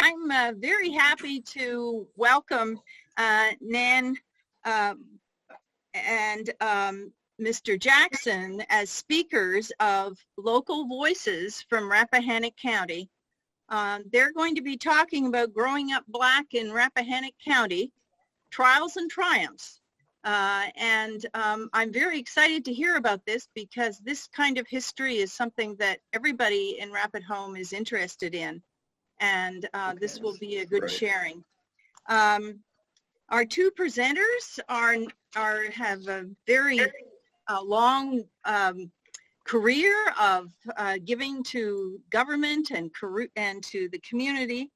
I'm very happy to welcome Nan and Mr. Jackson as speakers of Local Voices from Rappahannock County. They're going to be talking about growing up Black in Rappahannock County, trials and triumphs. I'm very excited to hear about this because this kind of history is something that everybody in Rapid Home is interested in. And this will be a good sharing. Our two presenters have a very long career of giving to government and to the community.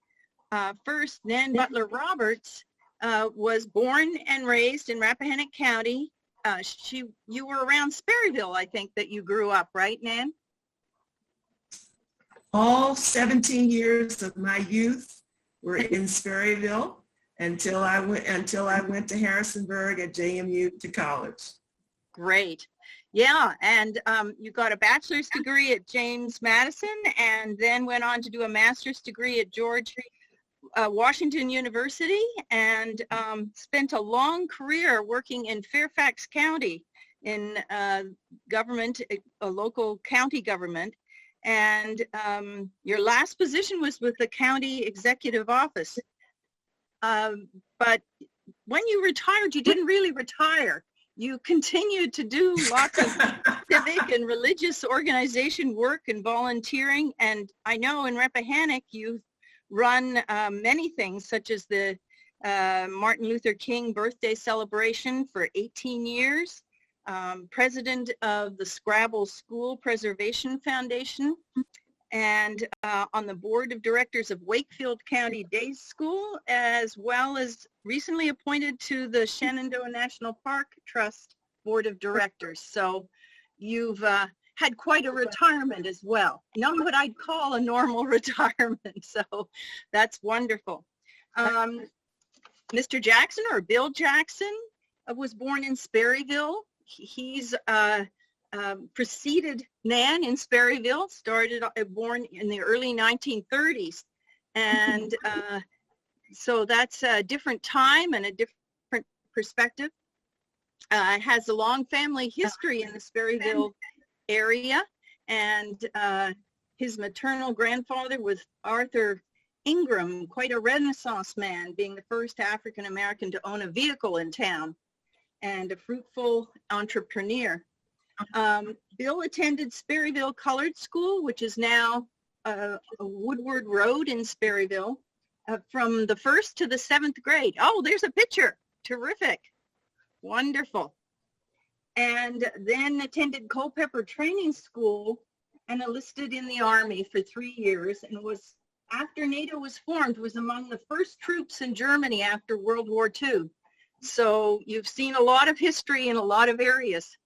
First, Nan Butler Roberts was born and raised in Rappahannock County. You were around Sperryville, I think, that you grew up, right, Nan? All 17 years of my youth were in Sperryville until I went to Harrisonburg at JMU to college. Great. Yeah, and you got a bachelor's degree at James Madison and then went on to do a master's degree at George Washington University and spent a long career working in Fairfax County in government, a local county government. And your last position was with the county executive office. But when you retired, you didn't really retire. You continued to do lots of civic and religious organization work and volunteering. And I know in Rappahannock, you've run many things, such as the Martin Luther King birthday celebration for 18 years. President of the Scrabble School Preservation Foundation, and on the board of directors of Wakefield County Day School, as well as recently appointed to the Shenandoah National Park Trust Board of Directors. So you've had quite a retirement as well. Not what I'd call a normal retirement, so that's wonderful. Mr. Jackson, or Bill Jackson, was born in Sperryville. He's preceded Nan in Sperryville, born in the early 1930s. And so that's a different time and a different perspective. Has a long family history in the Sperryville area. And his maternal grandfather was Arthur Ingram, quite a Renaissance man, being the first African-American to own a vehicle in town, and a fruitful entrepreneur. Bill attended Sperryville Colored School, which is now Woodward Road in Sperryville, from the 1st to the 7th grade. Oh, there's a picture. Terrific. Wonderful. And then attended Culpeper Training School and enlisted in the Army for 3 years, and was, after NATO was formed, was among the first troops in Germany after World War II. So you've seen a lot of history in a lot of areas.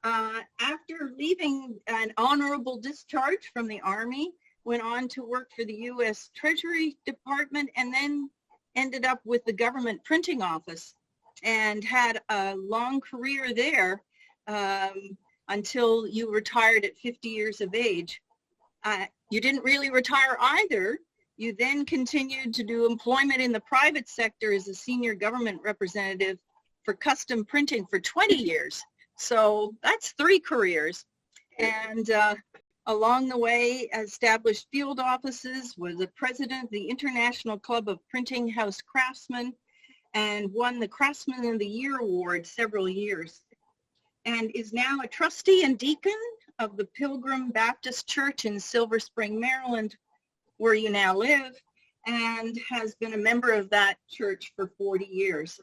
After leaving an honorable discharge from the Army, went on to work for the U.S. Treasury Department and then ended up with the government printing office and had a long career there until you retired at 50 years of age. You didn't really retire either. You then continued to do employment in the private sector as a senior government representative for custom printing for 20 years. So that's 3 careers. And along the way, established field offices, was the president of the International Club of Printing House Craftsmen, and won the Craftsman of the Year Award several years. And is now a trustee and deacon of the Pilgrim Baptist Church in Silver Spring, Maryland, where you now live, and has been a member of that church for 40 years.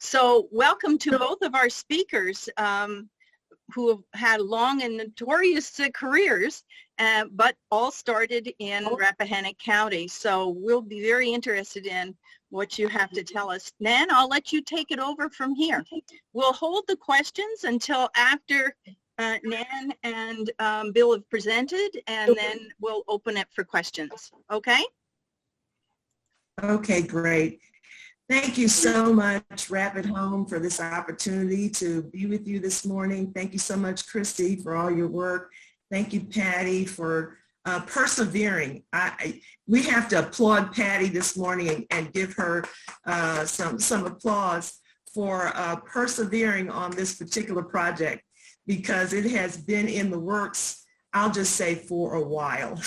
So welcome to both of our speakers who have had long and notorious careers, but all started in Rappahannock County. So we'll be very interested in what you have to tell us. Nan, I'll let you take it over from here. We'll hold the questions until after Nan and Bill have presented, and then we'll open it for questions. Okay? Okay, great. Thank you so much, Rapid Home, for this opportunity to be with you this morning. Thank you so much, Christy, for all your work. Thank you, Patty, for persevering. We have to applaud Patty this morning and give her some applause for persevering on this particular project, because it has been in the works, I'll just say, for a while.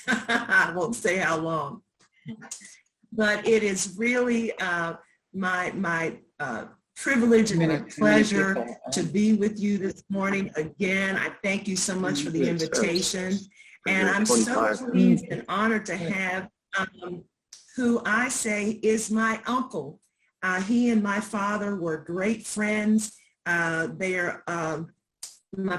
I won't say how long. But it is really my privilege and my pleasure to be with you this morning. Again, I thank you so much for the invitation. And I'm so pleased and honored to have who I say is my uncle. He and my father were great friends. My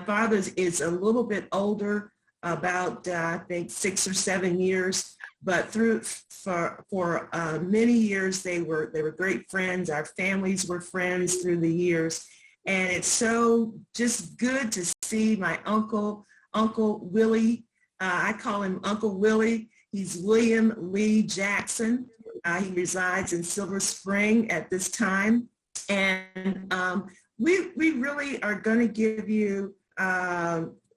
father is a little bit older, about I think 6 or 7 years, but for many years they were great friends. Our families were friends through the years, and it's so just good to see my Uncle Willie. I call him Uncle Willie. He's William Lee Jackson. He resides in Silver Spring at this time, and we really are going to give you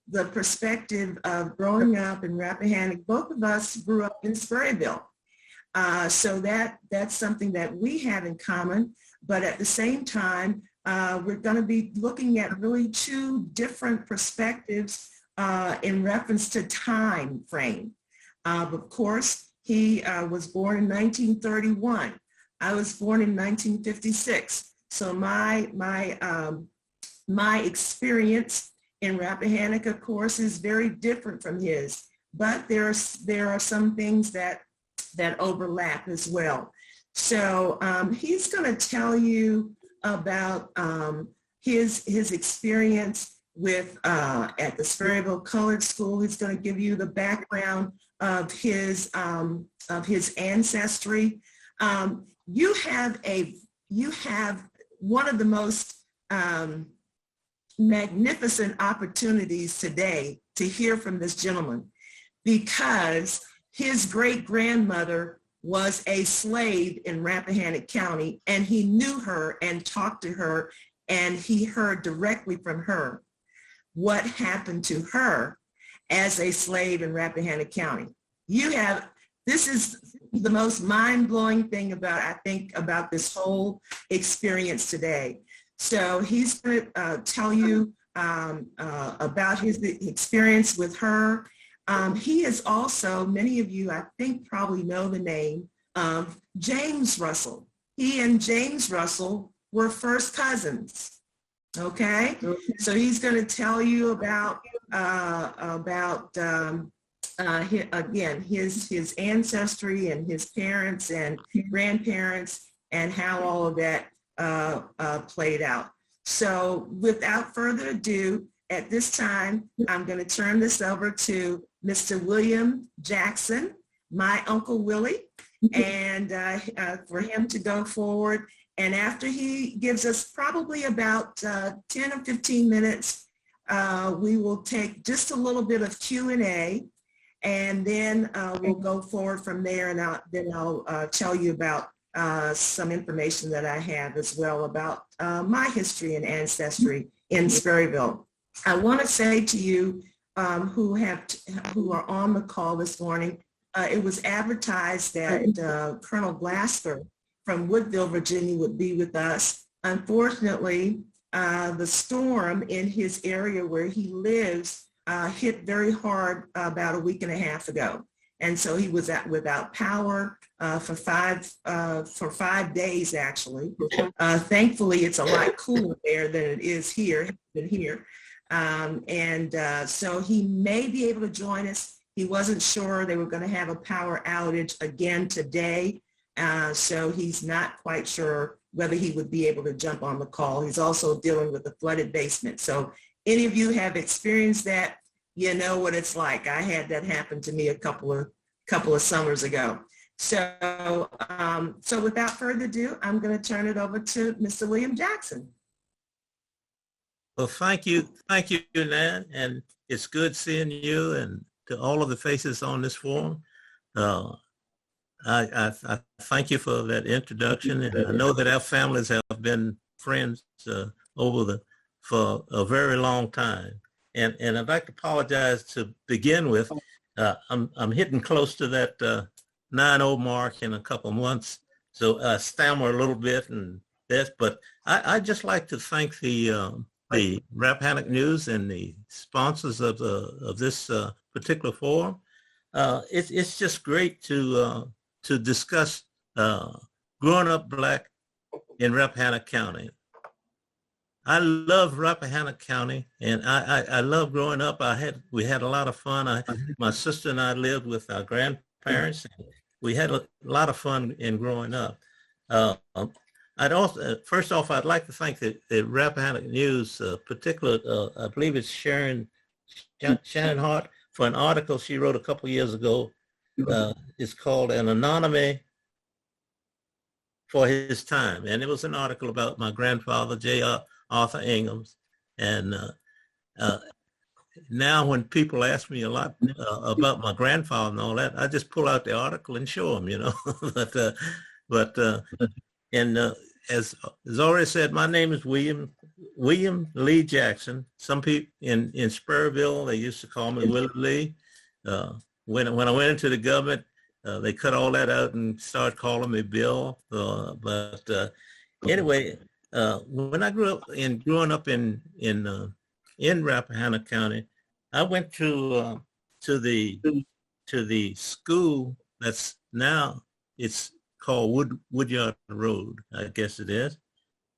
the perspective of growing up in Rappahannock. Both of us grew up in Sperryville. So that's something that we have in common. But at the same time, we're going to be looking at really two different perspectives in reference to time frame. Of course, he was born in 1931. I was born in 1956. So my experience in Rappahannock, of course, is very different from his, but there are some things that overlap as well. So he's going to tell you about his experience with at the Sperryville Colored School. He's going to give you the background of his ancestry. You have one of the most magnificent opportunities today to hear from this gentleman, because his great-grandmother was a slave in Rappahannock County, and he knew her and talked to her, and he heard directly from her what happened to her as a slave in Rappahannock County. This is the most mind-blowing thing about this whole experience today. So he's going to tell you about his experience with her. He is also, many of you I think probably know the name of James Russell. He and James Russell were first cousins. Okay, so he's going to tell you about his ancestry and his parents and grandparents and how all of that played out. So without further ado, at this time, I'm going to turn this over to Mr. William Jackson, my Uncle Willie, and for him to go forward. And after he gives us probably about 10 or 15 minutes, we will take just a little bit of Q&A, and then we'll go forward from there, and I'll tell you about some information that I have as well about my history and ancestry in Sperryville. I want to say to you who are on the call this morning, it was advertised that Colonel Blaster from Woodville, Virginia would be with us. Unfortunately, the storm in his area where he lives hit very hard about a week and a half ago. And so he was without power for 5 days, actually. Thankfully, it's a lot cooler there than it is here. So he may be able to join us. He wasn't sure they were going to have a power outage again today. So he's not quite sure whether he would be able to jump on the call. He's also dealing with a flooded basement. So any of you have experienced that, you know what it's like. I had that happen to me a couple of summers ago. So without further ado, I'm going to turn it over to Mr. William Jackson. Well, thank you, Nan, and it's good seeing you and to all of the faces on this forum. I thank you for that introduction, and I know that our families have been friends for a very long time. And I'd like to apologize to begin with. I'm hitting close to that 9-0 mark in a couple months, so I stammer a little bit and this. But I just like to thank the Rappahannock News and the sponsors of this particular forum. It's just great to discuss growing up Black in Rappahannock County. I love Rappahannock County, and I love growing up. We had a lot of fun. My sister and I lived with our grandparents. We had a lot of fun in growing up. I'd also, first off, I'd like to thank the Rappahannock News, particular, I believe it's Shannon Hart, for an article she wrote a couple years ago. It's called "An Anonymous for His Time," and it was an article about my grandfather, J. Arthur Inghams. And now when people ask me a lot about my grandfather and all that, I just pull out the article and show them, you know. As already said, my name is William Lee Jackson. Some people in Spurville, they used to call me Willie Lee. When I went into the government, they cut all that out and started calling me Bill. Anyway, when I growing up in Rappahannock County, I went to the school that's now, it's called Woodyard Road, I guess it is.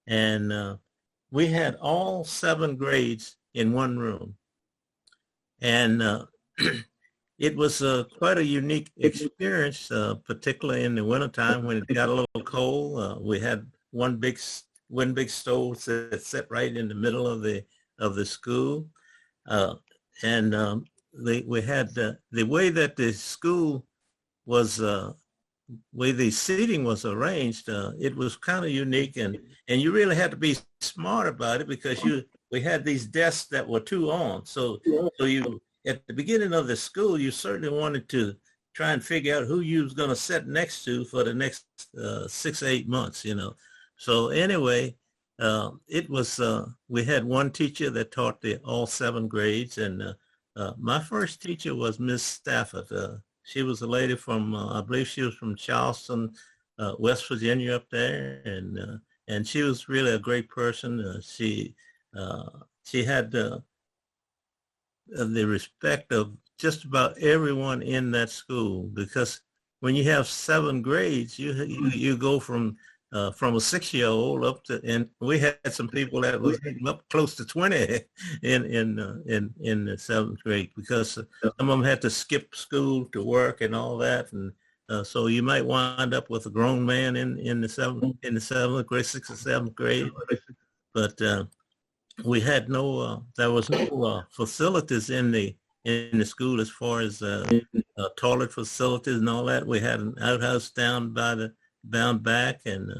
And we had all 7 grades in one room. And it was quite a unique experience, particularly in the wintertime when it got a little cold. We had one big stove that sat right in the middle of the school. We had the way that the school was, way the seating was arranged, it was kind of unique, and you really had to be smart about it because we had these desks that were 2 on. So you, at the beginning of the school, you certainly wanted to try and figure out who you was going to sit next to for the next 6 or 8 months, you know. So anyway, it was, we had one teacher that taught all 7 grades, and my first teacher was Miss Stafford. She was a lady from, I believe she was from Charleston, West Virginia up there, and she was really a great person. She had the respect of just about everyone in that school, because when you have 7 grades, you go from a 6-year-old up to, and we had some people that was up close to 20 in the 7th grade, because some of them had to skip school to work and all that, and so you might wind up with a grown man in the 7th grade, 6th or 7th grade. But we had no, there was no facilities in the school as far as toilet facilities and all that. We had an outhouse down back, and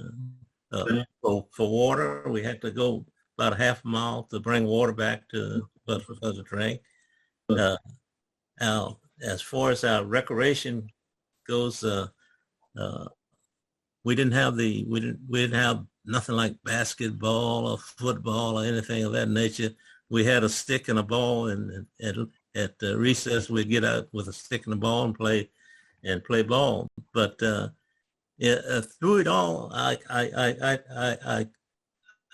for water, we had to go about a half a mile to bring water back for the drink. As far as our recreation goes, we didn't have nothing like basketball or football or anything of that nature. We had a stick and a ball, and at recess we'd get out with a stick and a ball and play ball. But through it all, I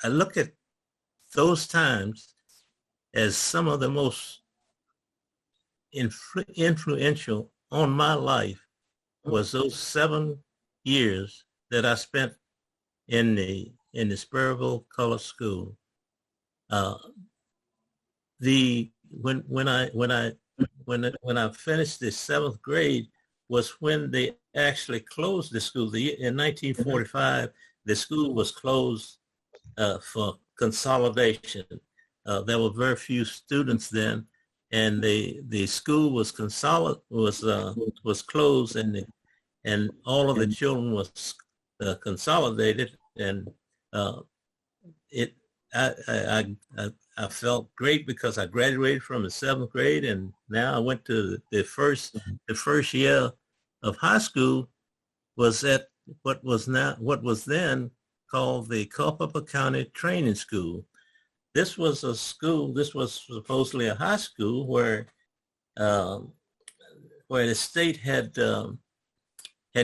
look at those times as some of the most influential on my life. Was those 7 years that I spent in the Spurville Color School. When I finished the 7th grade was when they actually closed the school. In 1945, the school was closed for consolidation. There were very few students then, and the school was closed, and all of the children was consolidated, and I felt great because I graduated from the 7th grade, and now I went to the first year of high school was at what was then called the Culpeper County Training School. This was a school, this was supposedly a high school where where the state had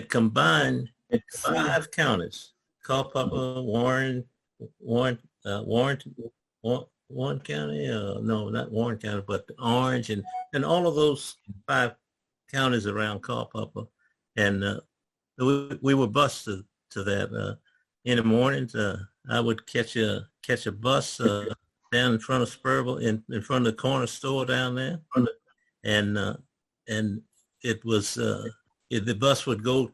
combined 5 counties: Culpeper, Warren County. No, not Warren County, but Orange, and all of those 5 counties around Culpeper, and we were bused to that. In the mornings, I would catch a bus down in front of Spurville, in front of the corner store down there, and it was the bus would go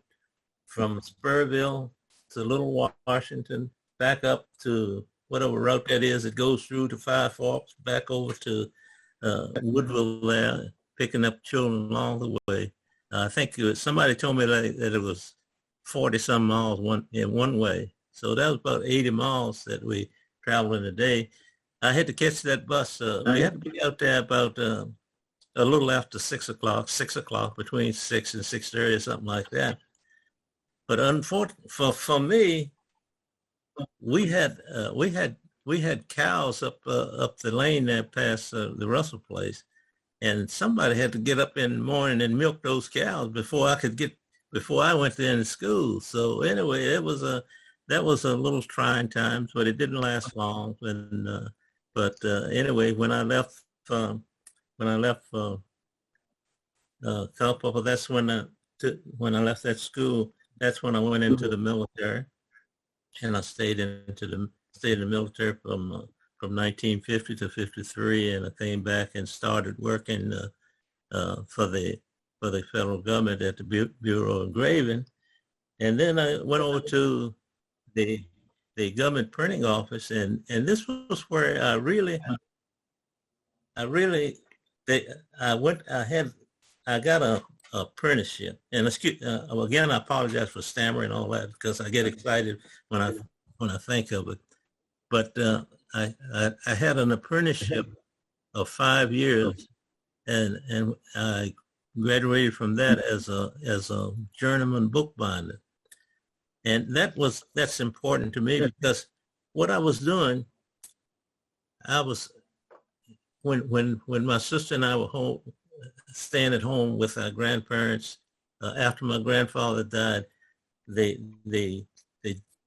from Spurville to Little Washington, back up to whatever route that is. It goes through to Five Forks, back over to Woodville there, picking up children along the way. I think somebody told me that it was 40-some miles one way. So that was about 80 miles that we traveled in a day. I had to catch that bus. We had to be out there about a little after 6 o'clock, between 6 and 6:30 or something like that. But unfortunately for me, we had cows up the lane there past the Russell place, and somebody had to get up in the morning and milk those cows before I went there in school. So anyway, that was a little trying times, but it didn't last long. And anyway, when I left Culpeper, that's when I left that school. That's when I went into the military, and I stayed in the military from 1950 to 53, and I came back and started working for the federal government at the Bureau of Engraving, and then I went over to the government printing office, and this was where I got a apprenticeship. And again, I apologize for stammering and all that, because I get excited when I think of it. But I had an apprenticeship of 5 years, and I graduated from that as a journeyman bookbinder. And that's important to me, because what I was doing, when my sister and I were home, staying at home with our grandparents after my grandfather died, the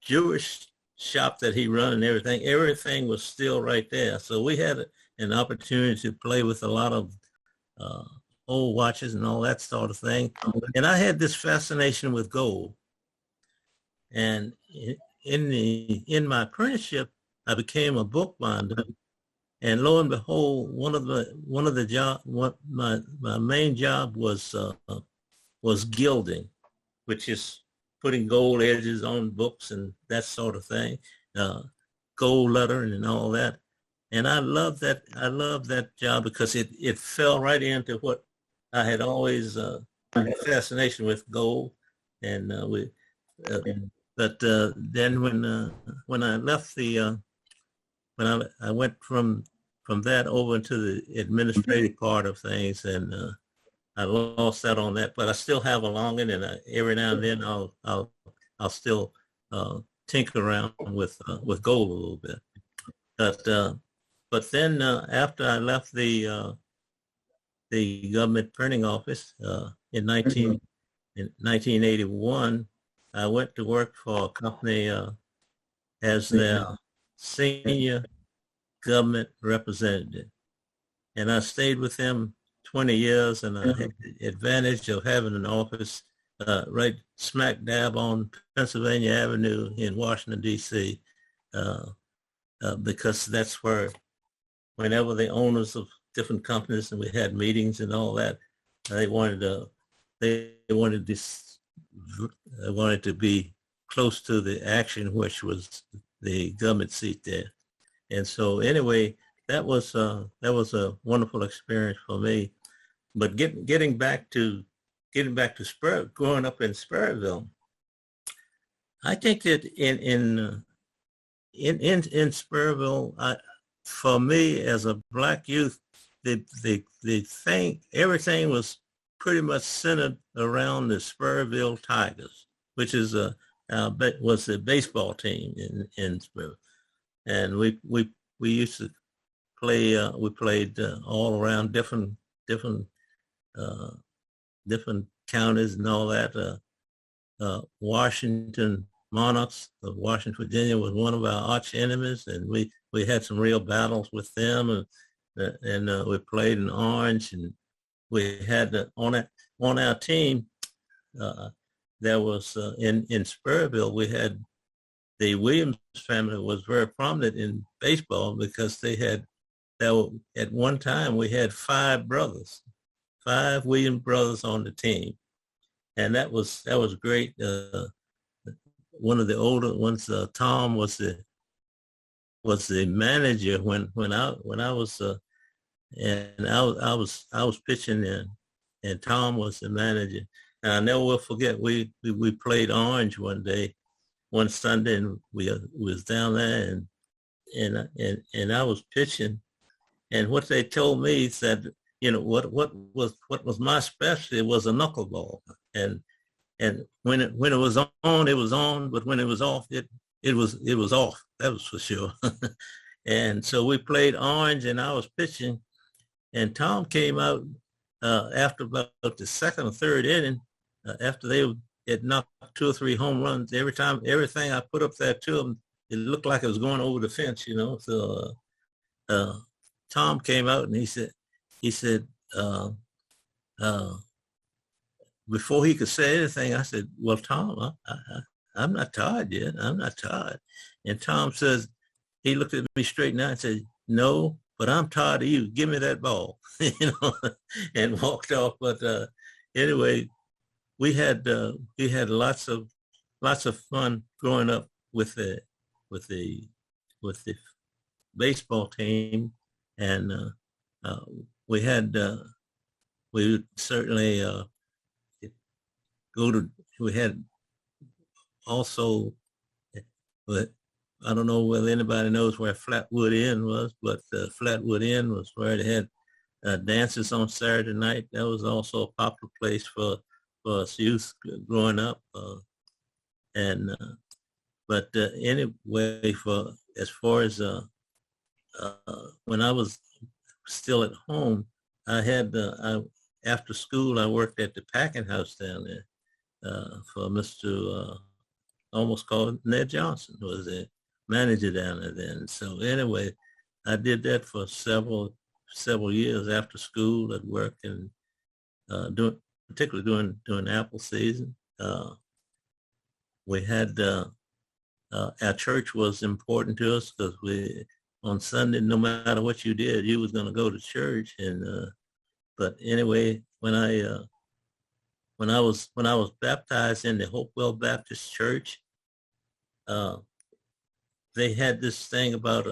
Jewish shop that he run and everything was still right there. So we had an opportunity to play with a lot of old watches and all that sort of thing. And I had this fascination with gold. And in my apprenticeship, I became a bookbinder. And lo and behold, my main job was gilding, which is putting gold edges on books and that sort of thing, gold lettering and all that. And I love that job, because it fell right into what I had always had a fascination with, gold. And then when I left when I went from that over into the administrative part of things, and I lost out on that, but I still have a longing, and every now and then I'll still tinker around with gold a little bit. But then after I left the government printing office in 1981, I went to work for a company as their senior government representative, and I stayed with them 20 years, and I had the advantage of having an office right smack dab on Pennsylvania Avenue in Washington, D.C., because that's where, whenever the owners of different companies, and we had meetings and all that, they wanted to be close to the action, which was the government seat there. And so anyway, that was a wonderful experience for me. But getting back to growing up in Spurville, I think that in Spurville, for me as a black youth, everything was pretty much centered around the Spurville Tigers, which was the baseball team in Spurville. And we used to play. We played all around different different counties and all that. Washington Monarchs of Washington, Virginia was one of our arch enemies, and we had some real battles with them, and we played in Orange, and we had on our team. There was in Spurville, we had the Williams family was very prominent in baseball because at one time we had 5 Williams brothers on the team, and that was great. One of the older ones, Tom, was the manager when I was and I was pitching in, and Tom was the manager. And I never will forget, we played Orange one Sunday, and we was down there, and I was pitching, and what they told me said, what was my specialty was a knuckleball, and when it was on, it was on, but when it was off, it was off. That was for sure. And so we played Orange, and I was pitching, and Tom came out after about the second or third inning, after they had knocked 2 or 3 home runs. Everything I put up there to them, it looked like it was going over the fence, So Tom came out, and he said, before he could say anything, I said, well, Tom, I'm not tired yet. I'm not tired. And Tom says, he looked at me straight now and said, no, but I'm tired of you. Give me that ball, and walked off. But anyway, we had lots of fun growing up with the baseball team, and we certainly we had also, but I don't know whether anybody knows where Flatwood Inn was, but Flatwood Inn was where they had dances on Saturday night. That was also a popular place for us youth growing up. But anyway, as far as when I was still at home, I had after school I worked at the packing house down there for Mr. Almost called Ned Johnson, who was the manager down there then. So anyway, I did that for several years after school at work, and particularly during apple season. We had our church was important to us because on Sunday, no matter what you did, you was going to go to church. And but anyway, when I was baptized in the Hopewell Baptist Church, they had this thing about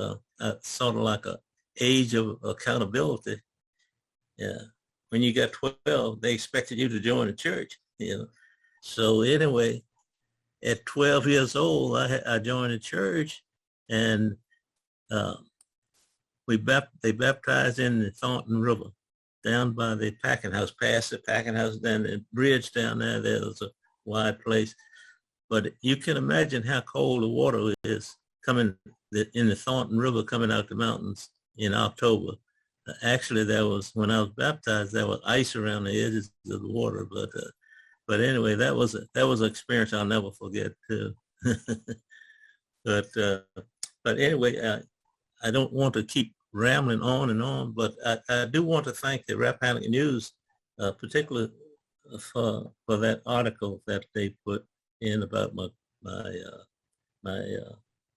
sort of like a age of accountability. Yeah, when you got 12, they expected you to join the church. So anyway, at 12 years old, I joined the church, and they baptized in the Thornton River, down by the packing house, past the packing house, then the bridge down there. There's a wide place, but you can imagine how cold the water is coming in the Thornton River, coming out the mountains in October. Actually, when I was baptized, there was ice around the edges of the water, but anyway, that was an experience I'll never forget too. But anyway, I don't want to keep rambling on and on, but I do want to thank the Rappahannock News, particularly for that article that they put in about my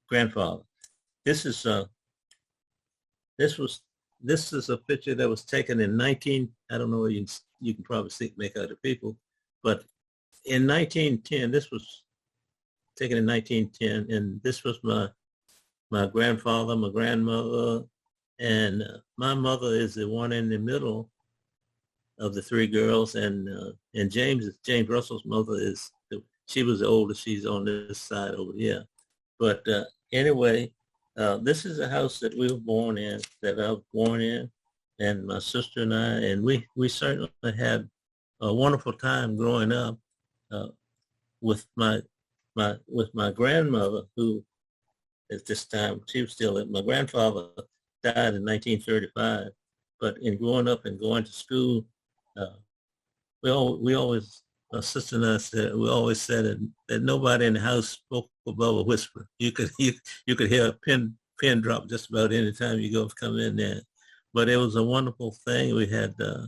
grandfather. This is a picture that was taken in I don't know, you can probably make out the people, but in 1910, this was taken in 1910, and this was my grandfather, my grandmother, and my mother is the one in the middle of the 3 girls, and James Russell's mother she was the oldest. She's on this side over here. But anyway, this is a house that we were born in, that I was born in, and my sister and I, and we certainly had a wonderful time growing up with my grandmother, who at this time she was still my grandfather died in 1935, but in growing up and going to school, we always, my sister and I said, we always said that nobody in the house spoke above a whisper. You could hear a pin drop just about any time you go come in there. But it was a wonderful thing. We had uh,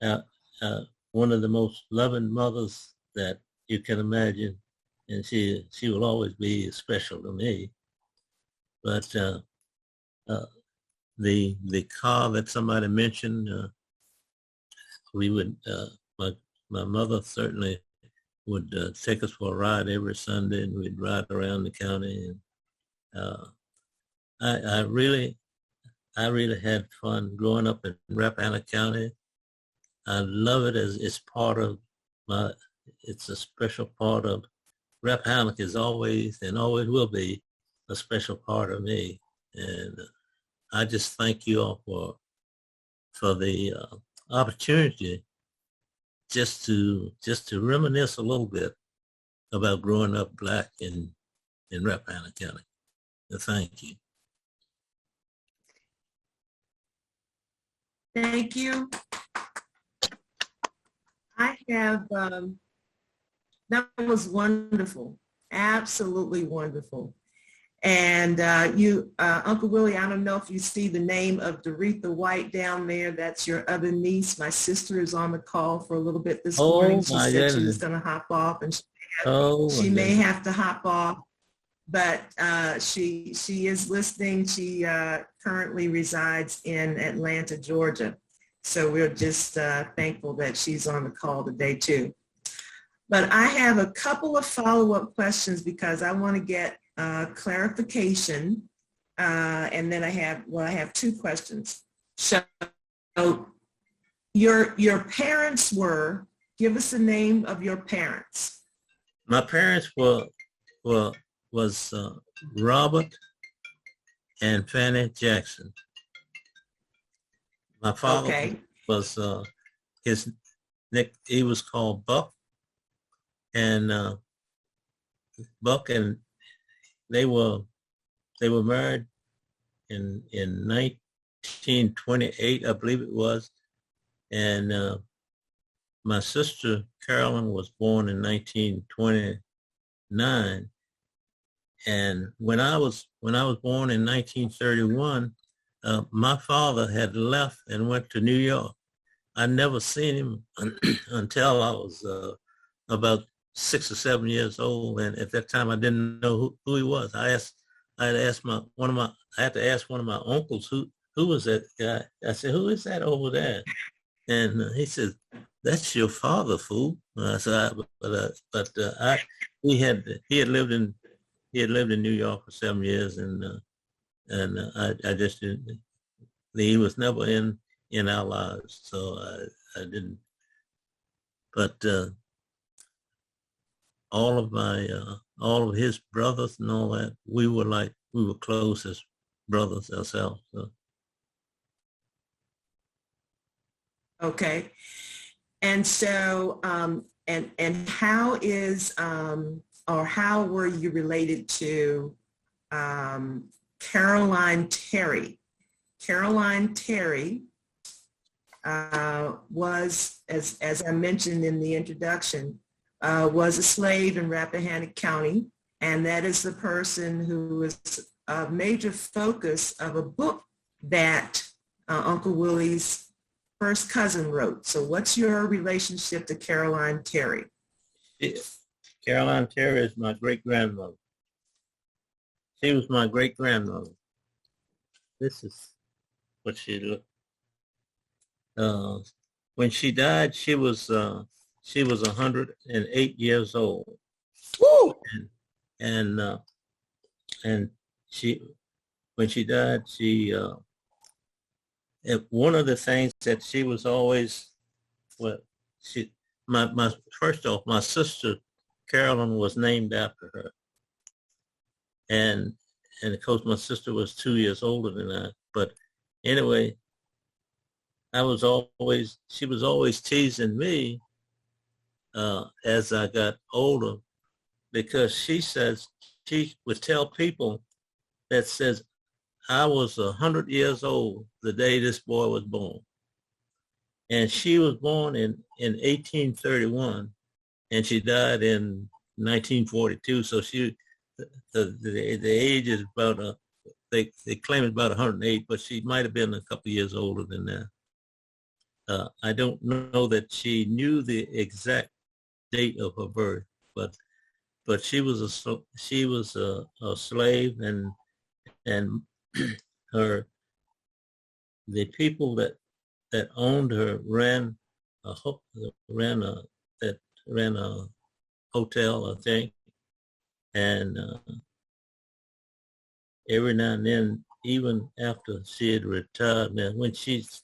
uh, one of the most loving mothers that you can imagine, and she will always be special to me. But uh, the car that somebody mentioned, we would my mother certainly would take us for a ride every Sunday, and we'd ride around the county. And uh, I really had fun growing up in Rappahannock County. I love it as it's part of my. It's a special part of Rappahannock is always and always will be a special part of me. And I just thank you all for the opportunity just to reminisce a little bit about growing up Black in Rappahannock County. So thank you. Thank you. I have, that was wonderful, absolutely wonderful. And Uncle Willie, I don't know if you see the name of Doretha White down there. That's your other niece. My sister is on the call for a little bit this morning. She said she was going to hop off, and she may have to hop off, but she is listening. She currently resides in Atlanta, Georgia. So we're just thankful that she's on the call today too. But I have a couple of follow-up questions because I want to get clarification. And then I have two questions. So your parents were, give us the name of your parents. My parents was Robert and Fanny Jackson. My father was his nick. He was called Buck, and Buck and they were married in 1928, I believe it was, and my sister Carolyn was born in 1929, and when I was born in 1931. My father had left and went to New York. I'd never seen him until I was about 6 or 7 years old, and at that time I didn't know who he was. I had to ask one of my uncles who was that guy. I said, "Who is that over there?" And he said, "That's your father, fool." I said, he had lived in New York for 7 years, and I just didn't. He was never in our lives, so I didn't. But all of his brothers and all that, we were close as brothers ourselves. So. Okay, and so and how is or how were you related to Caroline Terry? Caroline Terry was, as I mentioned in the introduction, was a slave in Rappahannock County, and that is the person who was a major focus of a book that Uncle Willie's first cousin wrote. So what's your relationship to Caroline Terry? Caroline Terry is my great-grandmother. She was my great-grandmother. This is what she looked. When she died, she was 108 years old. Woo! And she, when she died, one of the things that she was always, first off, my sister Carolyn was named after her. And of course my sister was 2 years older than I. But anyway, she was always teasing me as I got older, because she says, she would tell people that says, I was 100 years old the day this boy was born. and she was born in 1831, and she died in 1942. So the age is about they claim it's about 108, but she might have been a couple of years older than that. I don't know that she knew the exact date of her birth, but she was a slave, and her the people that owned her ran a hotel, I think, and every now and then, even after she had retired, now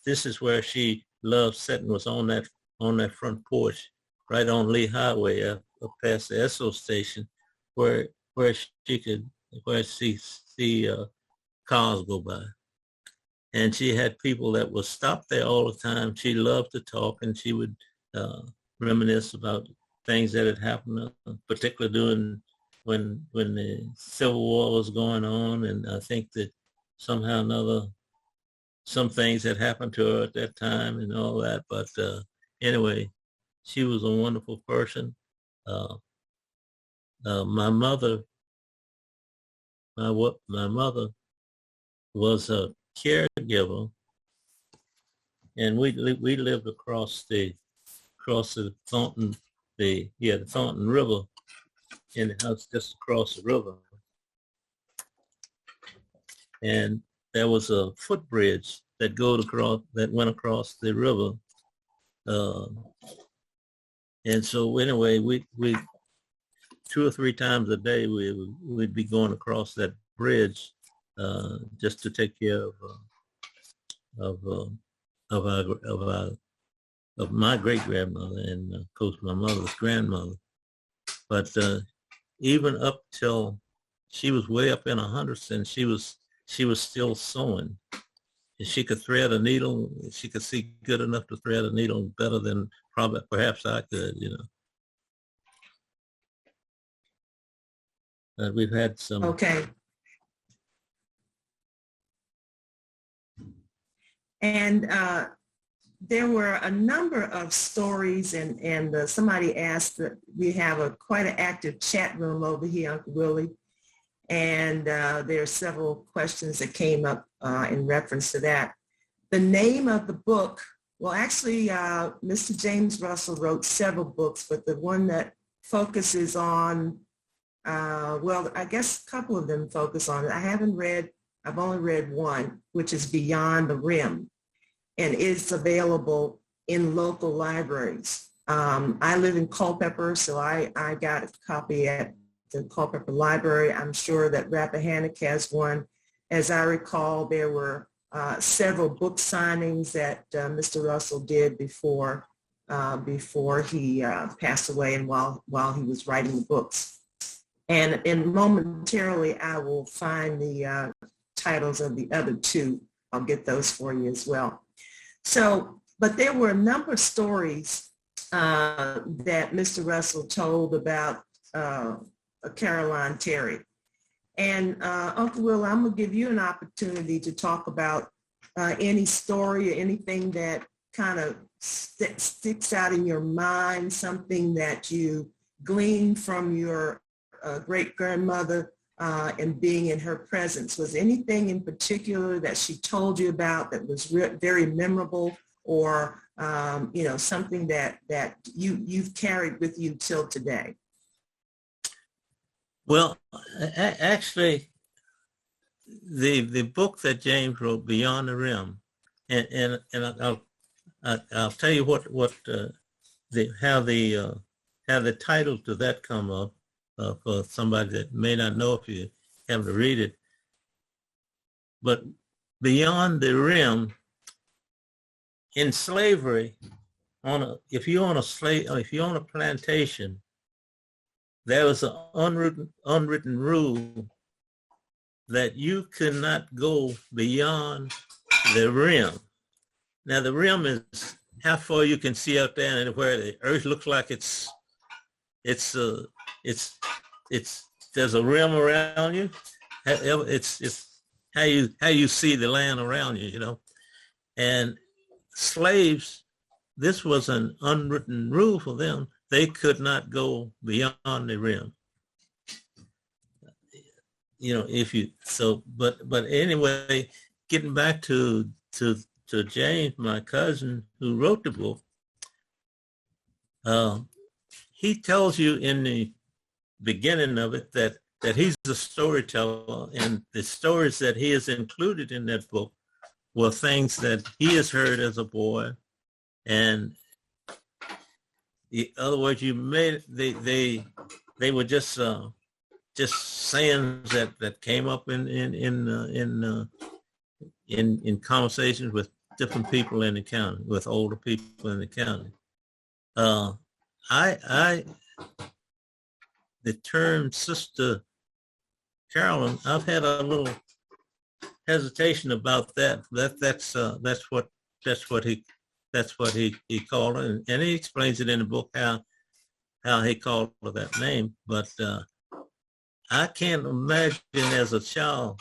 this is where she loved sitting, was on that front porch, right on Lee Highway, up past the Esso station, where she could see cars go by. And she had people that would stop there all the time. She loved to talk, and she would reminisce about things that had happened, particularly during when the Civil War was going on. And I think that somehow or another, some things had happened to her at that time and all that. But anyway, she was a wonderful person. My mother was a caregiver, and we lived across the Thornton the Thornton River, in the house just across the river, and there was a footbridge that went across the river, and so anyway, we 2 or 3 times a day we'd be going across that bridge just to take care of my great grandmother and of course my mother's grandmother. But even up till she was way up in her hundreds, and she was still sewing. And she could thread a needle. She could see good enough to thread a needle better than perhaps I could, We've had some. Okay. And there were a number of stories, and somebody asked that we have quite an active chat room over here, Uncle Willie, and there are several questions that came up in reference to that. The name of the book, well, actually, Mr. James Russell wrote several books, but the one that focuses on, well, I guess a couple of them focus on it. I've only read one, which is Beyond the Rim, and it's available in local libraries. I live in Culpeper, so I got a copy at the Culpeper Library. I'm sure that Rappahannock has one. As I recall, there were several book signings that Mr. Russell did before he passed away and while he was writing the books. And momentarily, I will find the titles of the other 2. I'll get those for you as well. So, but there were a number of stories that Mr. Russell told about Caroline Terry. And Uncle Will, I'm going to give you an opportunity to talk about any story or anything that kind of sticks out in your mind, something that you gleaned from your great-grandmother and being in her presence. Was anything in particular that she told you about that was very memorable, or something that you've carried with you till today? Well, actually, the book that James wrote, Beyond the Rim, and I'll tell you how the title to that come up. For somebody that may not know if you have to read it. But Beyond the Rim, in slavery, if you're on a plantation, there was an unwritten rule that you could not go beyond the rim. Now the rim is how far you can see out there, and where the earth looks like it's there's a rim around you. It's how you see the land around you, And slaves this was an unwritten rule for them. They could not go beyond the rim. If you but anyway, getting back to James, my cousin who wrote the book, he tells you in the beginning of it that he's a storyteller, and the stories that he has included in that book were things that he has heard as a boy, and in other words, they were just sayings that came up in conversations with different people in the county, with older people in the county. The term Sister Carolyn, I've had a little hesitation about that. That's what he called it, and he explains it in the book how he called her that name. But I can't imagine as a child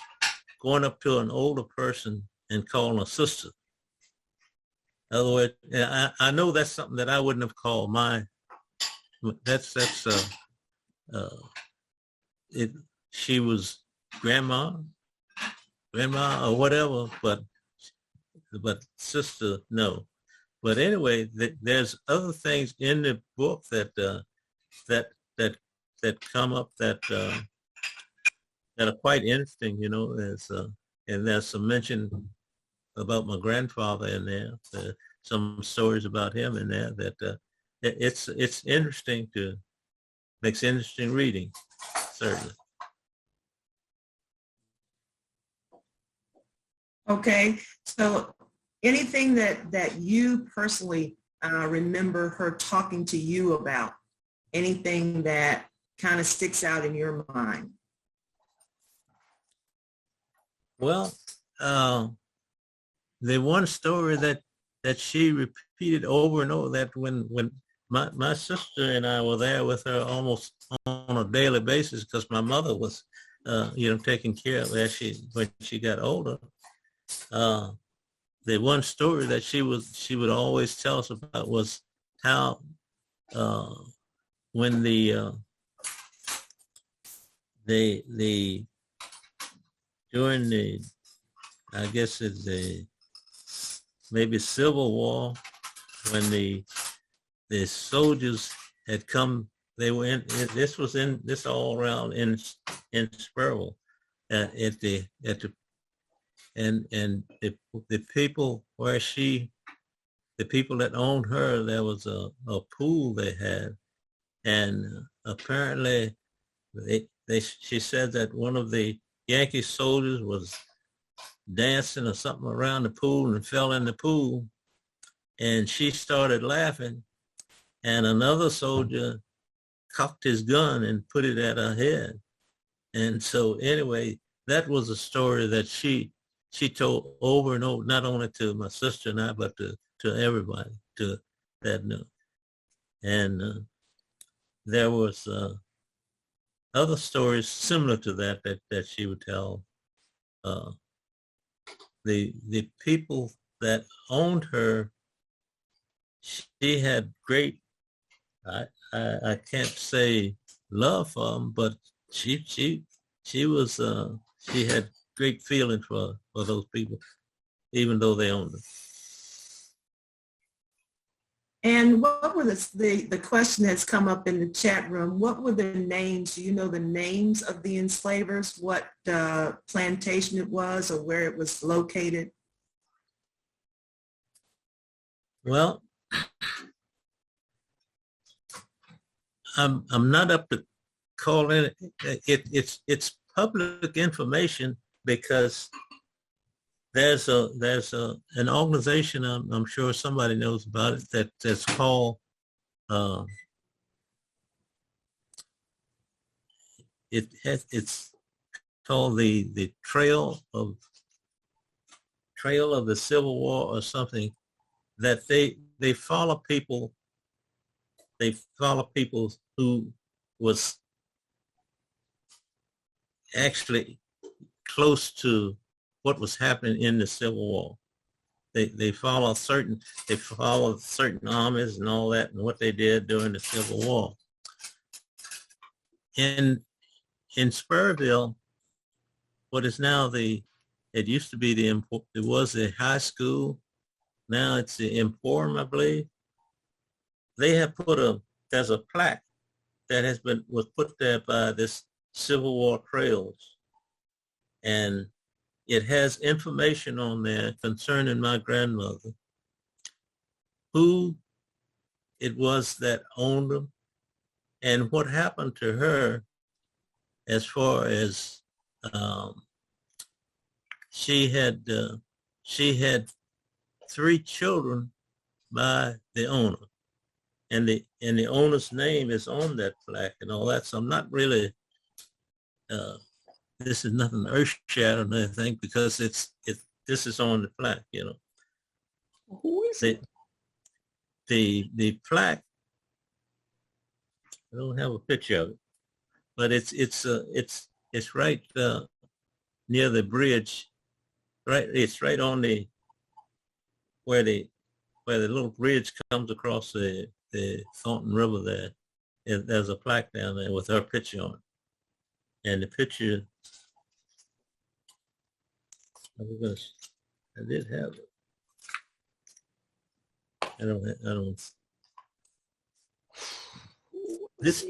going up to an older person and calling her sister. In other words, I know that's something that I wouldn't have called she was grandma or whatever, but sister, no. But anyway, there's other things in the book that come up that are quite interesting. And there's some mention about my grandfather in there. Some stories about him in there that it's interesting makes interesting reading, certainly. Okay, so anything that you personally remember her talking to you about, anything that kind of sticks out in your mind? Well, the one story that she repeated over and over, that when my sister and I were there with her almost on a daily basis, because my mother was, taking care of her when she got older. The one story that she would always tell us about was how when during the, I guess it's maybe Civil War, when the soldiers had come, they were in, this all around in Spurwell, and the people the people that owned her, there was a pool they had, and apparently she said that one of the Yankee soldiers was dancing or something around the pool and fell in the pool, and she started laughing, and another soldier cocked his gun and put it at her head. And so anyway, that was a story that she told over and over, not only to my sister and I, but to everybody, to that knew. And there was other stories similar to that she would tell. The people that owned her, she had great, I can't say love for them, but she had great feeling for those people, even though they owned them. And what were the question that's come up in the chat room? What were the names? Do you know the names of the enslavers? What plantation it was or where it was located? Well, I'm not up to calling it. It's public information, because there's an organization, I'm sure somebody knows about it, that's called it's called the Trail of the Civil War or something, that they follow people who was actually close to what was happening in the Civil War. they follow certain armies and all that and what they did during the Civil War. In Spurville, what is now it used to be it was a high school. Now it's the Emporium, I believe. They have there's a plaque that was put there by this Civil War Trails. And it has information on there concerning my grandmother, who it was that owned them, and what happened to her as far as she had 3 children by the owner, and the owner's name is on that plaque and all that. So I'm not really this is nothing earth-shattering or anything, because this is on the plaque, you know. Who is it? The plaque, I don't have a picture of it, but it's right near the bridge, right. It's right on where the little bridge comes across the Thornton River there. There's a plaque down there with her picture on it. And the picture, I did have it. I don't. This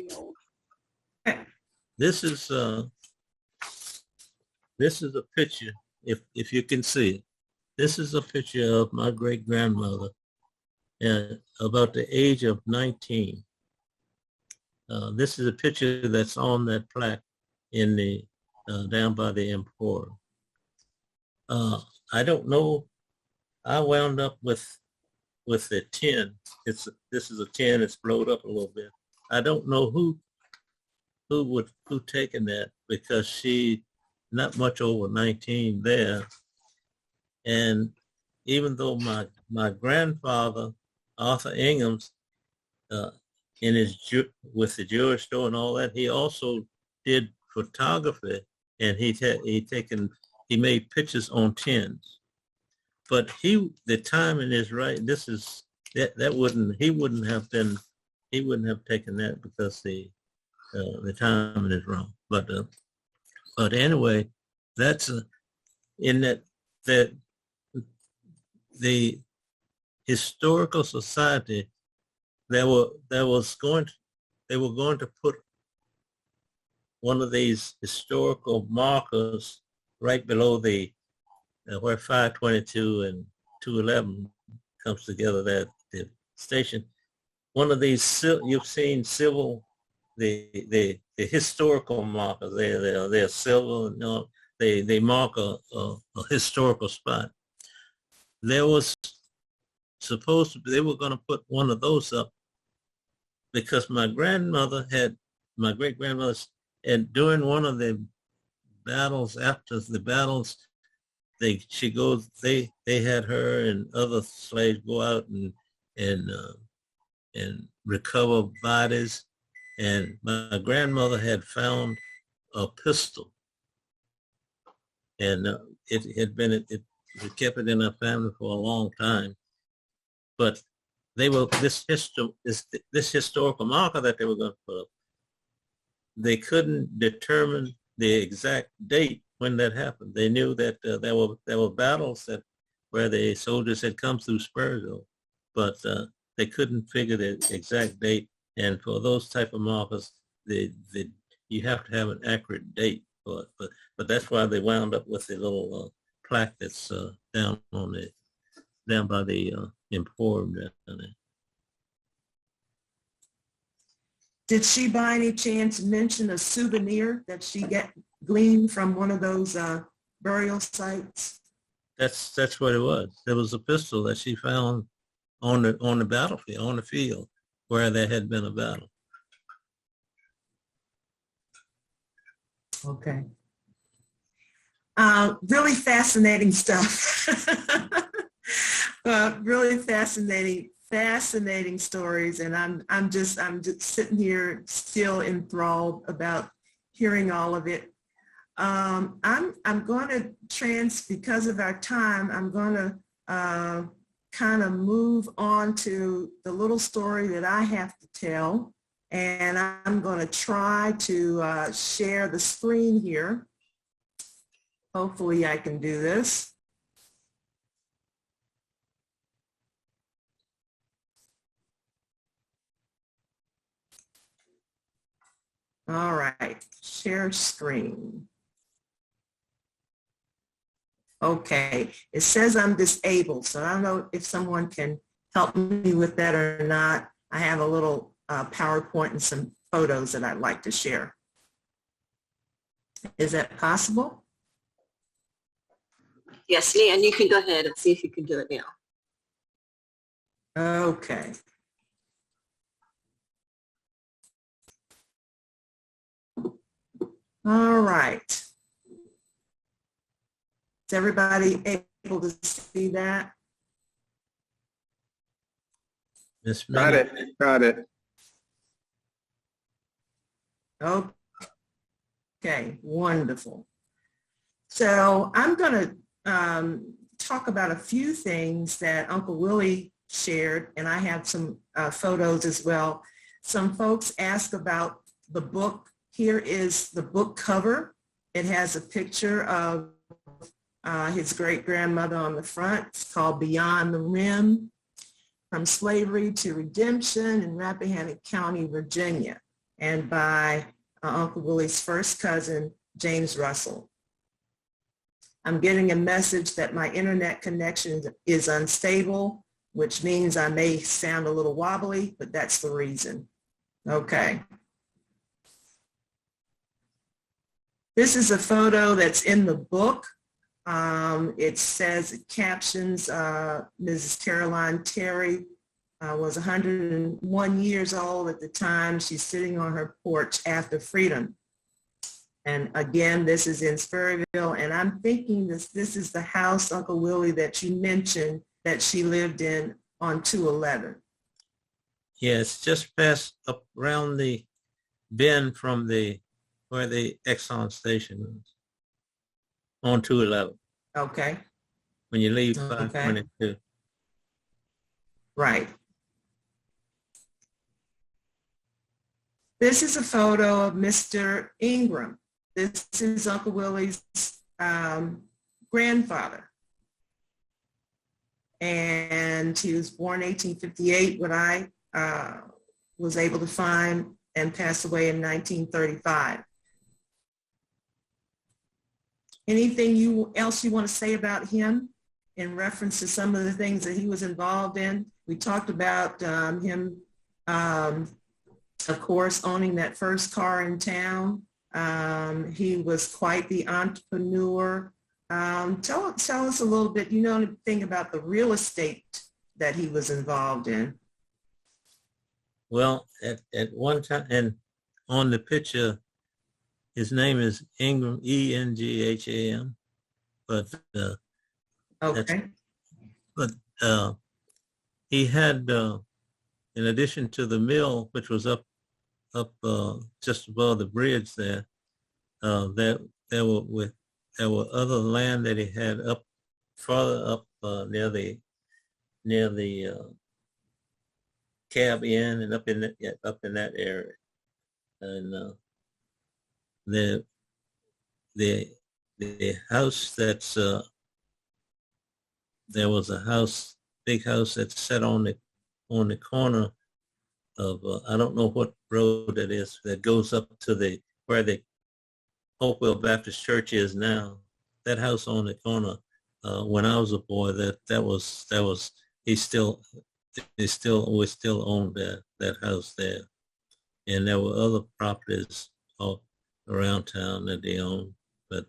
is a picture, if you can see it. This is a picture of my great grandmother about the age of 19. This is a picture that's on that plaque in the down by the Emporium. I don't know. I wound up with the tin. This is a tin. It's blowed up a little bit. I don't know who taken that, because she not much over 19 there. And even though my grandfather, Arthur Ingham's, with the jewelry store and all that, he also did photography, and he made pictures on tins. But the timing is right. This is he wouldn't have taken that, because the timing is wrong. But anyway, that's in that the Historical Society, they were going to put one of these historical markers right below where 522 and 211 comes together, that the station. One of these, you've seen the historical markers. They're silver, you know, they mark a historical spot. There was supposed to be, they were going to put one of those up, because my great grandmother, and during one of the battles, after the battles, they had her and other slaves go out and recover bodies, and my grandmother had found a pistol, and it kept it in her family for a long time. But this historical marker that they were going to put up, they couldn't determine the exact date when that happened. They knew that there were battles where the soldiers had come through Spurville, but they couldn't figure the exact date. And for those type of markers, you have to have an accurate date for it. But that's why they wound up with the little plaque that's down by the Emporium down there. Did she by any chance mention a souvenir that she gleaned from one of those burial sites? That's what it was. There was a pistol that she found on the battlefield, on the field where there had been a battle. Okay. Really fascinating stuff. Really fascinating stories, and I'm just sitting here still enthralled about hearing all of it. I'm going to because of our time, I'm going to kind of move on to the little story that I have to tell. And I'm going to try to share the screen here. Hopefully I can do this. All right, share screen. Okay, it says I'm disabled, so I don't know if someone can help me with that or not. I have a little PowerPoint and some photos that I'd like to share. Is that possible? Yes, Leanne, you can go ahead and see if you can do it now. Okay. All right. Is everybody able to see that? Miss Got it. Got it. Okay, wonderful. So I'm going to talk about a few things that Uncle Willie shared, and I have some photos as well. Some folks asked about the book. Here is the book cover. It has a picture of his great-grandmother on the front. It's called Beyond the Rim, From Slavery to Redemption in Rappahannock County, Virginia, and by Uncle Willie's first cousin, James Russell. I'm getting a message that my internet connection is unstable, which means I may sound a little wobbly, but that's the reason. Okay. This is a photo that's in the book. It says, it captions, Mrs. Caroline Terry was 101 years old at the time. She's sitting on her porch after freedom. And again, this is in Sperryville. And I'm thinking this is the house, Uncle Willie, that you mentioned that she lived in on 211. Yeah, it's just past up around the bend from where the Exxon station is on 211. Okay. When you leave Okay. 522. Right. This is a photo of Mr. Ingram. This is Uncle Willie's grandfather. And he was born 1858, what I was able to find, and passed away in 1935. Anything else you want to say about him in reference to some of the things that he was involved in? We talked about him, of course, owning that first car in town. He was quite the entrepreneur. Tell us a little bit, you know anything about the real estate that he was involved in? Well, at one time, and on the picture, his name is Ingram, E-N-G-H-A-M. But Okay. He had, in addition to the mill, which was up just above the bridge there, there were other land that he had up farther up near the Cab Inn and up in that area, and the house that's there was a big house that's set on the corner of I don't know what road that is that goes up to where the Hopewell Baptist Church is now. That house on the corner, when I was a boy, we still owned that house there, and there were other properties all around town that they owned, but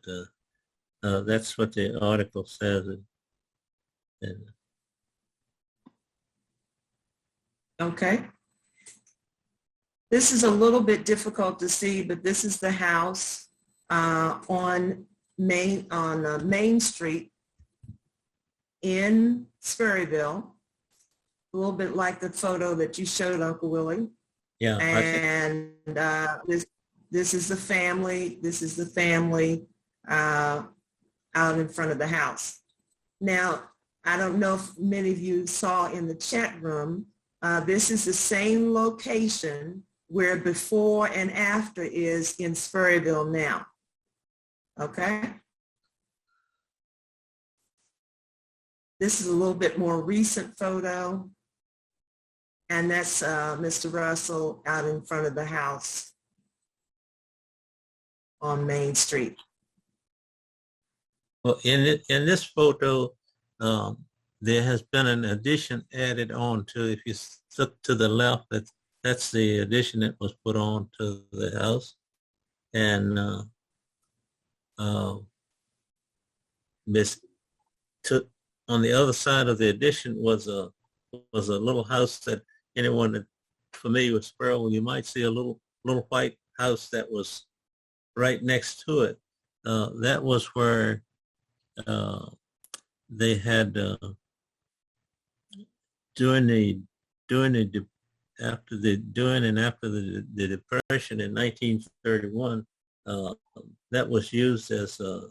that's what the article says. And Okay. This is a little bit difficult to see, but this is the house on Main Street in Sperryville, a little bit like the photo that you showed, Uncle Willie. yeah, And this is the family. This is the family out in front of the house. Now, I don't know if many of you saw in the chat room, this is the same location where before and after is in Spurrierville now. Okay. This is a little bit more recent photo. And that's Mr. Russell out in front of the house on Main Street. Well, in this photo, there has been an addition added on to. If you look to the left, that's the addition that was put on to the house, and on the other side of the addition was a little house that anyone that familiar with Spurrell, you might see a little white house that was right next to it. That was where they had during and after the Depression in 1931, that was used as a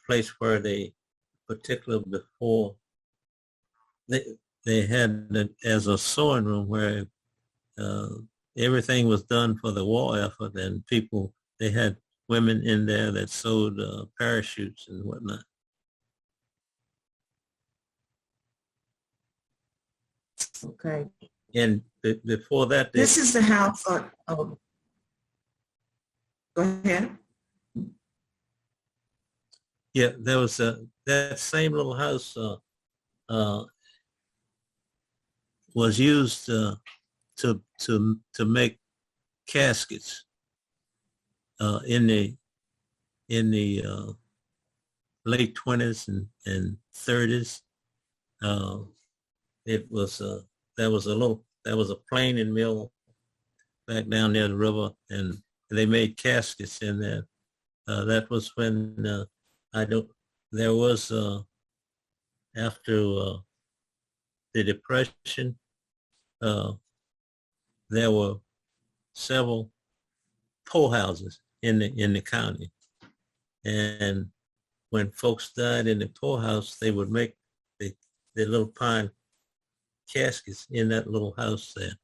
place where they particularly before they had it as a sewing room where everything was done for the war effort, and they had women in there that sewed parachutes and whatnot. Okay. And before that, this is the house on, oh, go ahead. Yeah, there was that same little house was used to make caskets in the late 20s and 30s. It was there was a planing mill back down near the river, and they made caskets in there. That was when there was after the Depression, there were several poorhouses in the county, and when folks died in the poorhouse, they would make the little pine caskets in that little house there.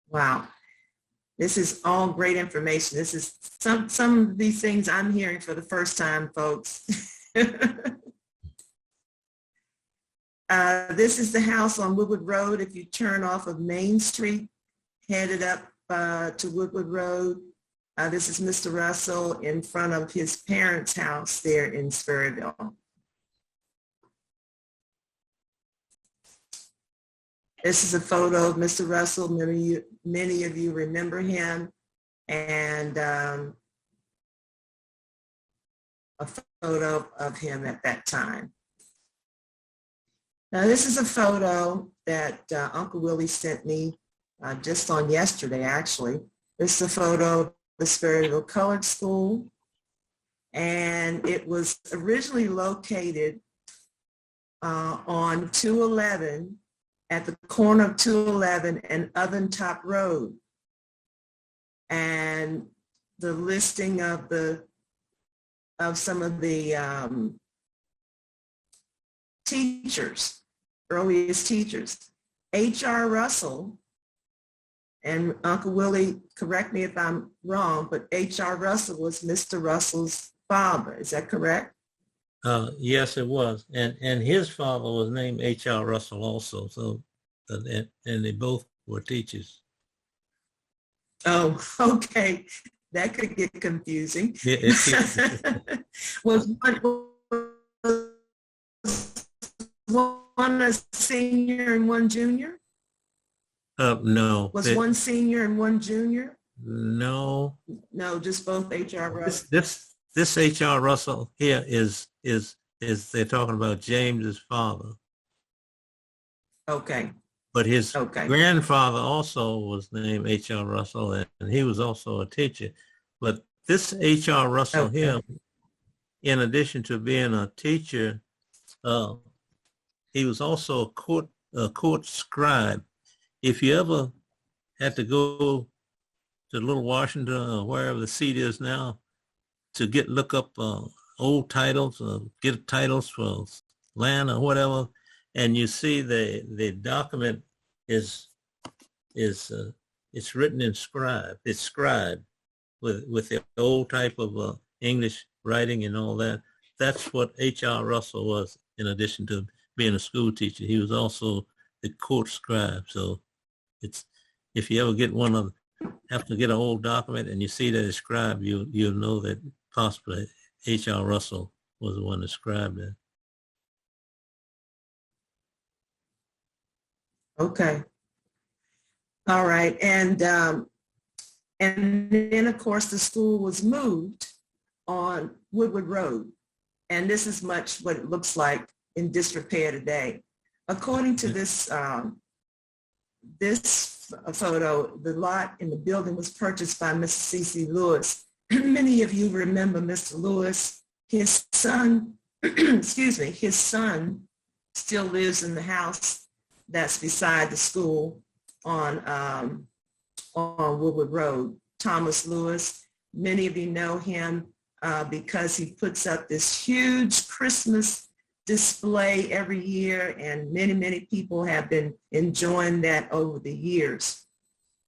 Wow. This is all great information. This is some of these things I'm hearing for the first time, folks. This is the house on Woodward Road. If you turn off of Main Street, headed up to Woodward Road, this is Mr. Russell in front of his parents' house there in Spurrierville. This is a photo of Mr. Russell. Many of you remember him, and a photo of him at that time. Now, this is a photo that Uncle Willie sent me just on yesterday, actually. This is a photo of the Spurrierville Colored School, and it was originally located on 211 at the corner of 211 and Oven Top Road. And the listing of some of the teachers, earliest teachers, H.R. Russell, and Uncle Willie, correct me if I'm wrong, but H.R. Russell was Mr. Russell's father. Is that correct? Yes, it was, and his father was named H.R. Russell also. So, and they both were teachers. Oh, okay, that could get confusing. Yeah, was one a senior and one junior? No. Was one senior and one junior? No. No, just both H.R. Russell. This H.R. Russell here is they're talking about James's father. Okay. But his grandfather also was named H.R. Russell, and he was also a teacher. But this H.R. Russell here, in addition to being a teacher, he was also a court scribe. If you ever had to go to Little Washington or wherever the seat is now to look up old titles, get titles for land or whatever, and you see the document is it's written in scribe. It's scribed with the old type of English writing and all that. That's what H.R. Russell was. In addition to being a school teacher, he was also the court scribe. So it's, if you ever get have to get an old document and you see that it's scribed, you'll know that possibly H.R. Russell was the one that scribed it. Okay. All right. And then of course the school was moved on Woodward Road. And this is much what it looks like in disrepair today. According to this photo, the lot in the building was purchased by Mr. C.C. Lewis. Many of you remember Mr. Lewis. His son, excuse me, his son still lives in the house that's beside the school on Woodward Road. Thomas Lewis. Many of you know him because he puts up this huge Christmas display every year, and many people have been enjoying that over the years.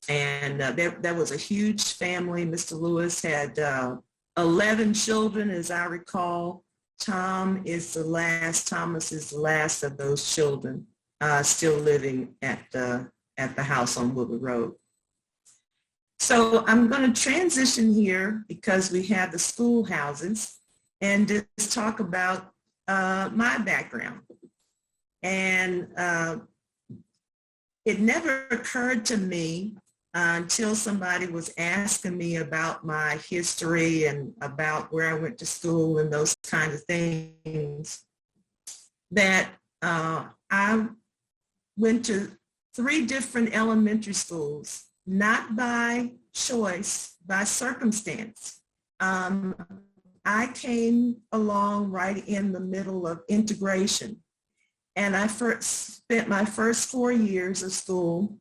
And that was a huge family. Mr. Lewis had 11 children, as I recall. Thomas is the last of those children still living at the house on Woodward Road. So I'm going to transition here because we have the schoolhouses and just talk about my background. And it never occurred to me until somebody was asking me about my history and about where I went to school and those kinds of things, that I went to 3 different elementary schools, not by choice, by circumstance. I came along right in the middle of integration. And I spent my first 4 years of school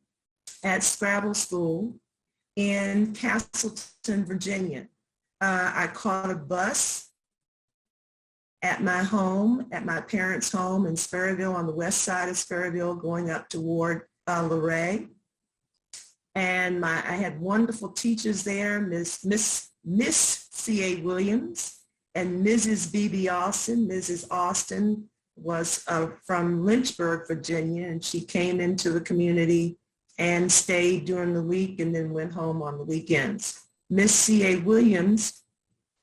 at Scrabble School in Castleton, Virginia. I caught a bus at my home, at my parents' home in Sperryville, on the west side of Sperryville, going up toward Luray. And I had wonderful teachers there, Miss C.A. Williams and Mrs. B.B. Austin. Mrs. Austin was from Lynchburg, Virginia, and she came into the community and stayed during the week and then went home on the weekends. Miss C.A. Williams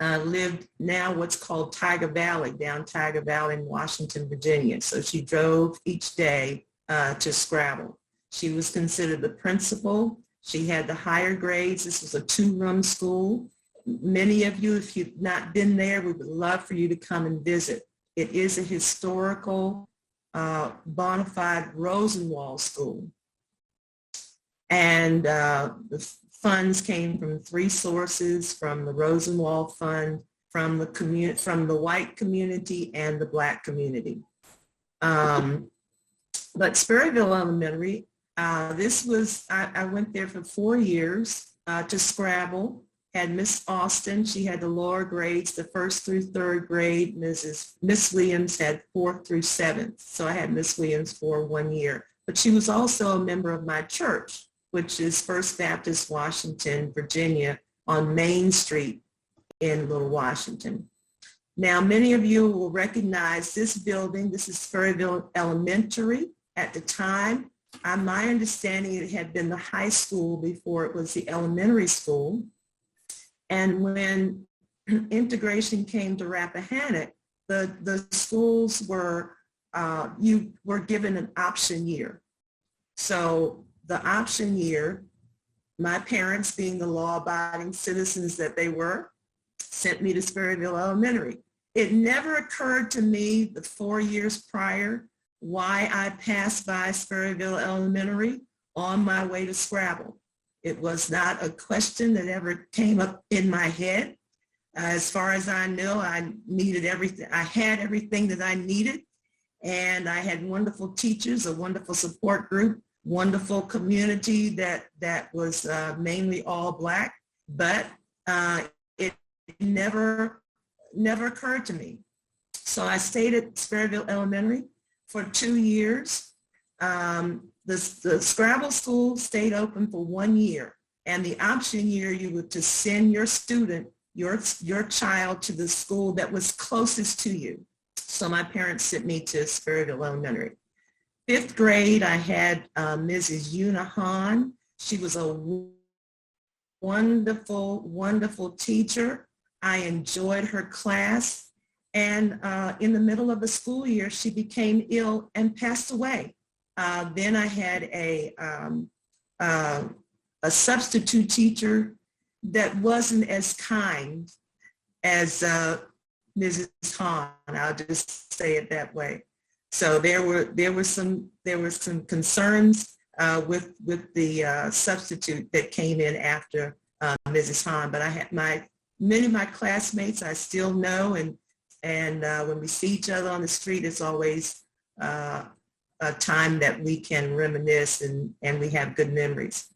lived now what's called Tiger Valley, down Tiger Valley in Washington, Virginia. So she drove each day to Scrabble. She was considered the principal. She had the higher grades. This was a 2-room school. Many of you, if you've not been there, we would love for you to come and visit. It is a historical, bona fide Rosenwald school. And the funds came from 3 sources, from the Rosenwald Fund, from the white community and the black community. But Sperryville Elementary, I went there for 4 years to Scrabble. Had Miss Austin, she had the lower grades, the 1st through 3rd grade. Miss Williams had 4th through 7th. So I had Miss Williams for 1 year. But she was also a member of my church, which is First Baptist Washington, Virginia, on Main Street in Little Washington. Now, many of you will recognize this building. This is Sperryville Elementary. At the time, my understanding, it had been the high school before it was the elementary school. And when integration came to Rappahannock, the schools were, you were given an option year. So the option year, my parents, being the law-abiding citizens that they were, sent me to Sperryville Elementary. It never occurred to me the 4 years prior why I passed by Sperryville Elementary on my way to Scrabble. It was not a question that ever came up in my head. As far as I knew, I needed everything. I had everything that I needed, and I had wonderful teachers, a wonderful support group, wonderful community that was mainly all Black, but it never never occurred to me. So I stayed at Sperryville Elementary for 2 years. The Scrabble school stayed open for 1 year, and the option year you were to send your student, your child, to the school that was closest to you. So my parents sent me to Sperryville Elementary. 5th grade, I had Mrs. Una Hahn. She was a wonderful, wonderful teacher. I enjoyed her class. And in the middle of the school year, she became ill and passed away. Then I had a substitute teacher that wasn't as kind as Mrs. Hahn. I'll just say it that way. So there were some concerns with the substitute that came in after Mrs. Hahn. But I had many of my classmates I still know, and when we see each other on the street, it's always a time that we can reminisce and we have good memories.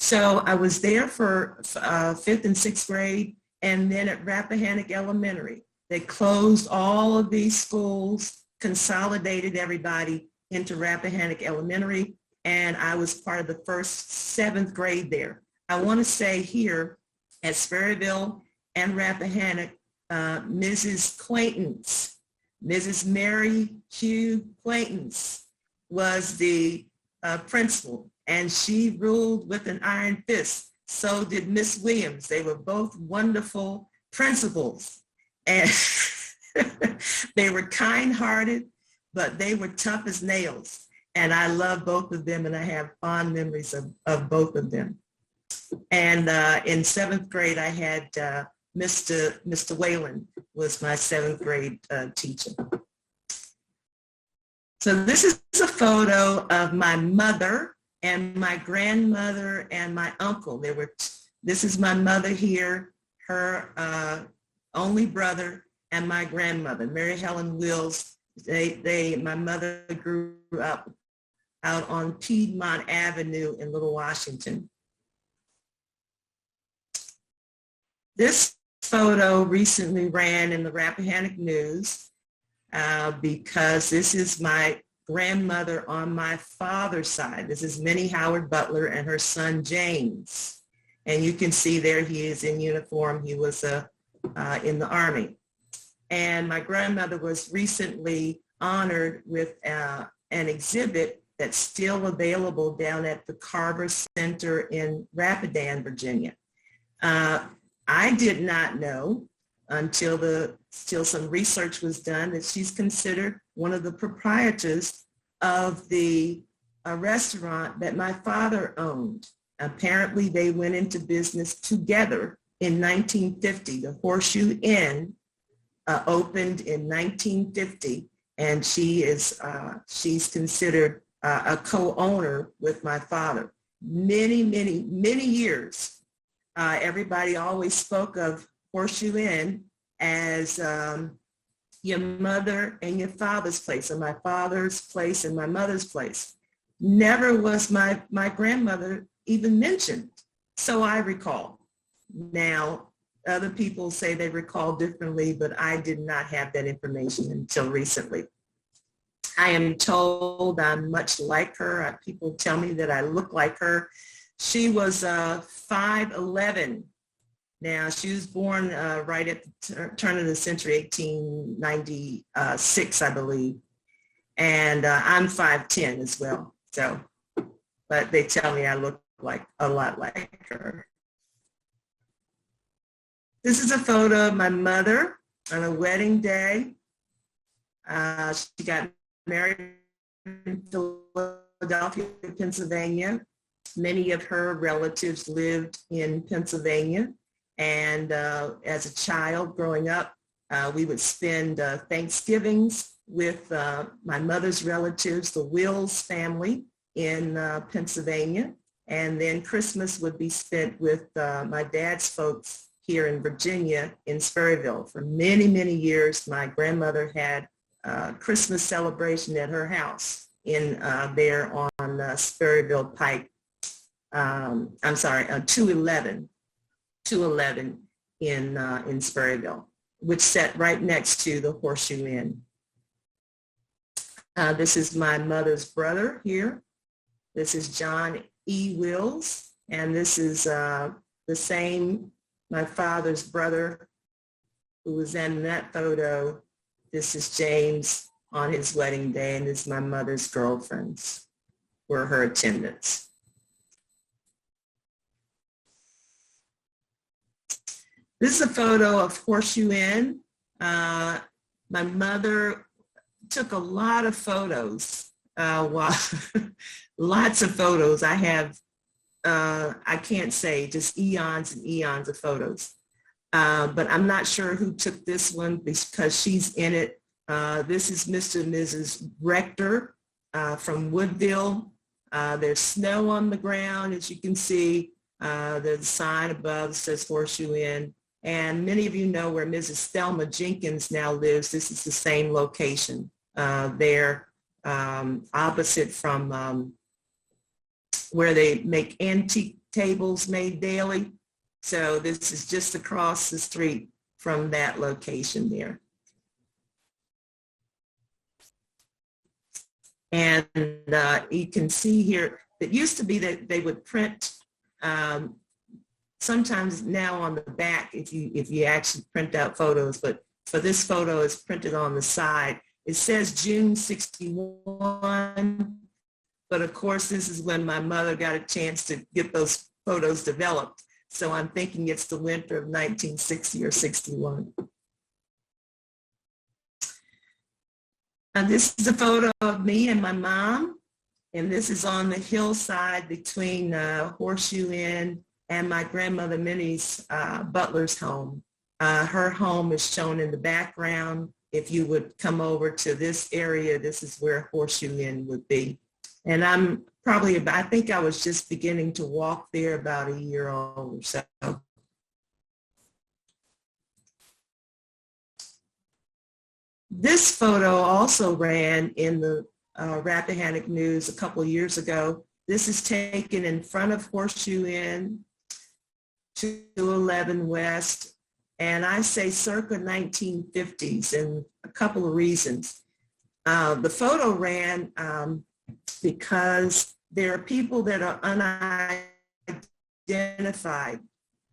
So I was there for 5th and 6th grade, and then at Rappahannock Elementary. They closed all of these schools, consolidated everybody into Rappahannock Elementary, and I was part of the first 7th grade there. I want to say here at Sperryville and Rappahannock, Mrs. Quaintance, Mrs. Mary Hugh Quaintance was the principal, and she ruled with an iron fist. So did Miss Williams. They were both wonderful principals, and they were kind-hearted, but they were tough as nails. And I love both of them, and I have fond memories of both of them. And in 7th grade, I had Mr. Whalen was my 7th grade teacher. So this is a photo of my mother and my grandmother and my uncle. This is my mother here, her only brother, and my grandmother, Mary Helen Wills. My mother grew up out on Piedmont Avenue in Little Washington. This photo recently ran in the Rappahannock News because this is my grandmother on my father's side. This is Minnie Howard Butler and her son James. And you can see there he is in uniform. He was in the Army. And my grandmother was recently honored with an exhibit that's still available down at the Carver Center in Rapidan, Virginia. I did not know until some research was done that she's considered one of the proprietors of the restaurant that my father owned. Apparently they went into business together in 1950. The Horseshoe Inn opened in 1950, and she's considered a co-owner with my father. Many, many, many years. Everybody always spoke of Horseshoe Inn as your mother and your father's place, or my father's place and my mother's place. Never was my grandmother even mentioned, so I recall. Now, other people say they recall differently, but I did not have that information until recently. I am told I'm much like her. People tell me that I look like her. She was 5'11". Now, she was born right at the turn of the century, 1896, I believe. And I'm 5'10" as well. So, but they tell me I look like a lot like her. This is a photo of my mother on a wedding day. She got married in Philadelphia, Pennsylvania. Many of her relatives lived in Pennsylvania. And as a child growing up, we would spend Thanksgivings with my mother's relatives, the Wills family in Pennsylvania. And then Christmas would be spent with my dad's folks here in Virginia in Sperryville. For many, many years, my grandmother had Christmas celebration at her house in there on Sperryville Pike. 211 in Sperryville. which sat right next to the Horseshoe Inn. This is my mother's brother here. This is John E. Wills, and this is the same, my father's brother who was in that photo. This is James on his wedding day, and this is my mother's girlfriends, were her attendants. This is a photo of Horseshoe Inn. My mother took a lot of photos. Lots of photos. I have, I can't say, just eons and eons of photos. But I'm not sure who took this one because she's in it. This is Mr. and Mrs. Rector from Woodville. There's snow on the ground, as you can see. There's a sign above that says Horseshoe Inn. And many of you know where Mrs. Thelma Jenkins now lives. This is the same location there, opposite from where they make antique tables made daily. So this is just across the street from that location there. And you can see here, it used to be that they would print sometimes now on the back if you actually print out photos, but for this photo it's printed on the side. It says June 61, but of course this is when my mother got a chance to get those photos developed. So I'm thinking it's the winter of 1960 or 61. And this is a photo of me and my mom, and this is on the hillside between Horseshoe Inn and my grandmother Minnie's butler's home. Her home is shown in the background. If you would come over to this area, this is where Horseshoe Inn would be. And I'm probably, I think I was just beginning to walk there about a year old or so. This photo also ran in the Rappahannock News a couple of years ago. This is taken in front of Horseshoe Inn, 211 West, and I say circa 1950s, and a couple of reasons. The photo ran because there are people that are unidentified,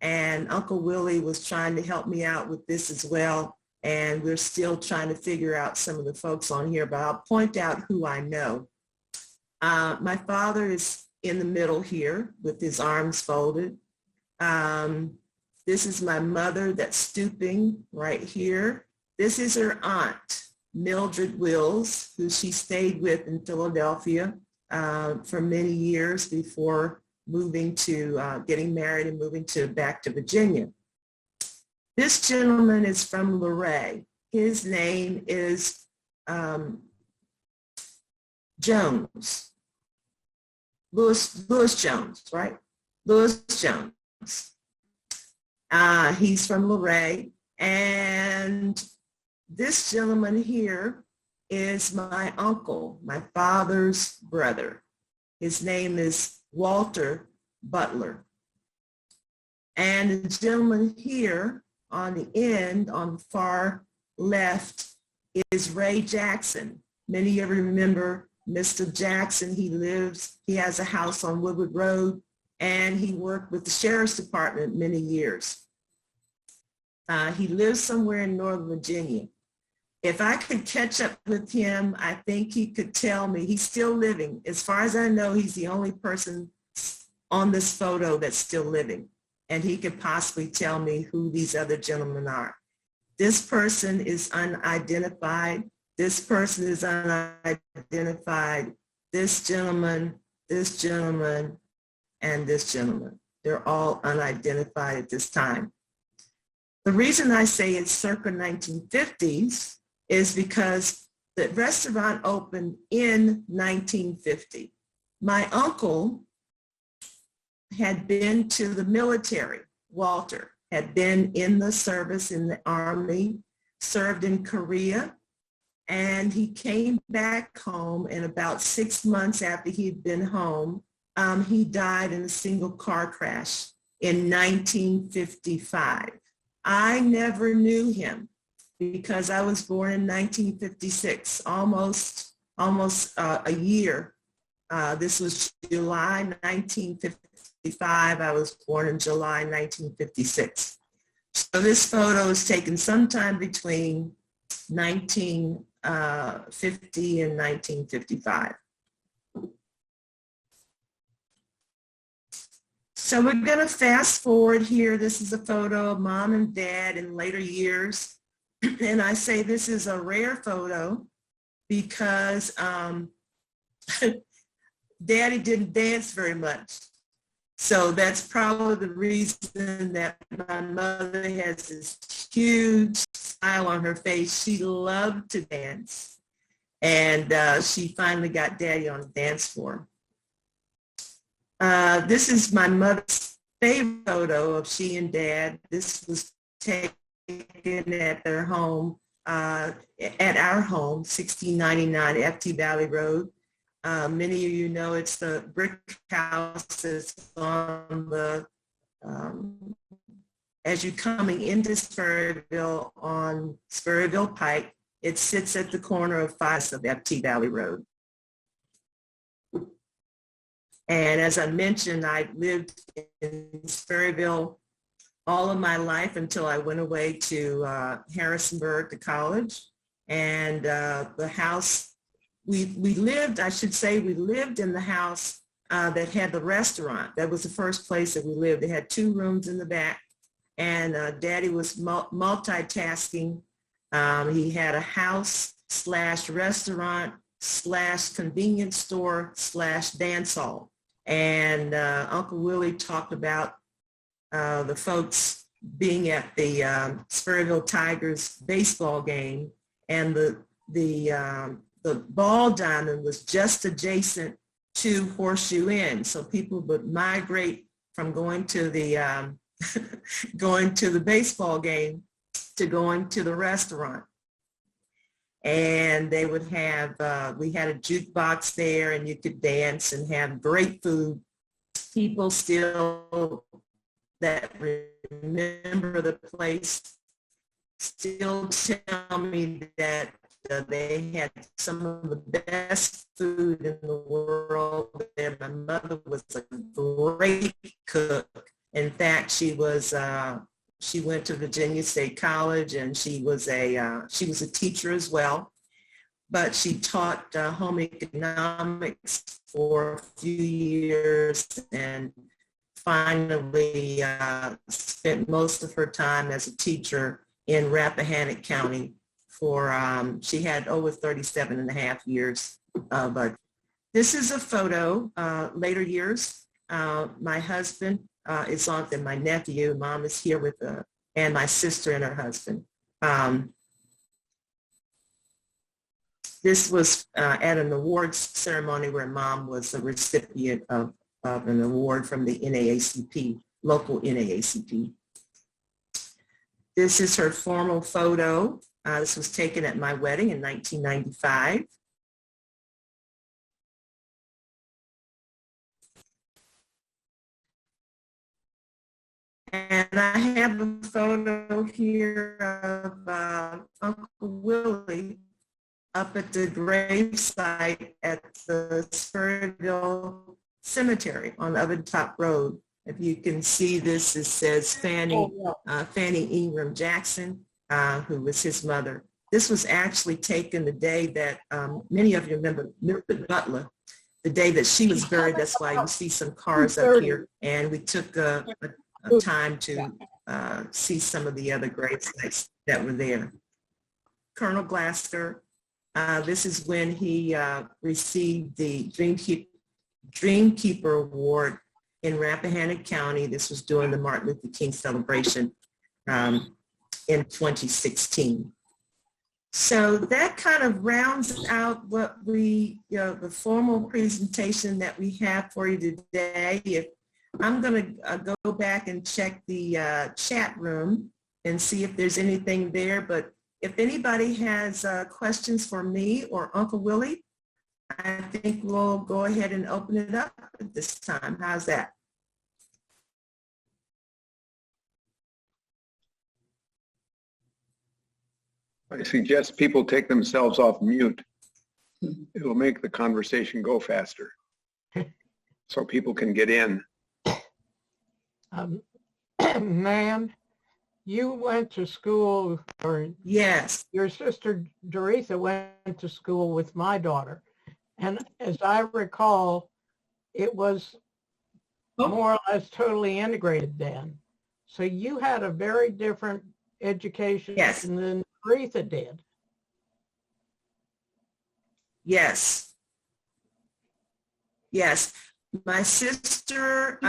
and Uncle Willie was trying to help me out with this as well, and we're still trying to figure out some of the folks on here, but I'll point out who I know. My father is in the middle here with his arms folded. This is my mother that's stooping right here. This is her aunt, Mildred Wills, who she stayed with in Philadelphia for many years before moving to, getting married and moving back to Virginia. This gentleman is from Luray. His name is Jones. Louis Jones, right? Louis Jones. He's from Luray, and this gentleman here is my uncle, my father's brother. His name is Walter Butler. And the gentleman here on the end, on the far left, is Ray Jackson. Many of you remember Mr. Jackson. He has a house on Woodward Road, and he worked with the Sheriff's Department many years. He lives somewhere in Northern Virginia. If I could catch up with him, I think he could tell me. He's still living. As far as I know, he's the only person on this photo that's still living. And he could possibly tell me who these other gentlemen are. This person is unidentified. This person is unidentified. This gentleman, and this gentleman. They're all unidentified at this time. The reason I say it's circa 1950s is because the restaurant opened in 1950. My uncle had been to the military. Walter had been in the service in the Army, served in Korea, and he came back home, and about 6 months after he'd been home, he died in a single car crash in 1955. I never knew him. because I was born in 1956, almost a year. This was July 1955. I was born in July 1956. So this photo is taken sometime between 1950 and 1955. So we're going to fast forward here. This is a photo of mom and dad in later years. And I say this is a rare photo because Daddy didn't dance very much. So that's probably the reason that my mother has this huge smile on her face. She loved to dance. And she finally got Daddy on the dance floor. This is my mother's favorite photo of she and Dad. This was taken at their home, at our home, 1699 FT Valley Road. Many of you know it's the brick house that's on the, as you're coming into Spurrierville on Spurrierville Pike. It sits at the corner of 5 of FT Valley Road. And as I mentioned, I lived in Spurrierville all of my life until I went away to Harrisonburg to college. And the house, we lived in the house that had the restaurant. That was the first place that we lived. It had 2 rooms in the back. And Daddy was multitasking. He had a house / restaurant / convenience store / dance hall. And Uncle Willie talked about the folks being at the Spurrierville Tigers baseball game, and the ball diamond was just adjacent to Horseshoe Inn. So people would migrate from going to the going to the baseball game to going to the restaurant. And they would have, we had a jukebox there, and you could dance and have great food. People still that remember the place still tell me that they had some of the best food in the world there. My mother was a great cook. In fact, she went to Virginia State College, and she was a teacher as well. But she taught home economics for a few years, and finally spent most of her time as a teacher in Rappahannock County for, she had over 37 and a half years. But this is a photo, later years. My husband is on, and my nephew, mom is here with, and my sister and her husband. This was at an awards ceremony where mom was a recipient of an award from the NAACP, local NAACP. This is her formal photo. This was taken at my wedding in 1995. And I have a photo here of Uncle Willie up at the gravesite at the Spurrierville Cemetery on Oven Top Road. If you can see this, it says Fanny Ingram Jackson, who was his mother. This was actually taken the day that, many of you remember Mildred Butler, the day that she was buried. That's why you see some cars up here. And we took a time to see some of the other grave sites that were there. Colonel Glaster, this is when he received the Dreamkeeper Award in Rappahannock County. This was during the Martin Luther King celebration in 2016. So that kind of rounds out what we, the formal presentation that we have for you today. If I'm going to go back and check the chat room and see if there's anything there. But if anybody has questions for me or Uncle Willie, I think we'll go ahead and open it up at this time. How's that? I suggest people take themselves off mute. It'll make the conversation go faster. So people can get in. Nan, you went to school, or Yes, your sister Doretha went to school with my daughter. And as I recall, it was more or less totally integrated then. So you had a very different education Yes. than Doretha did. yes. Yes. My sister, she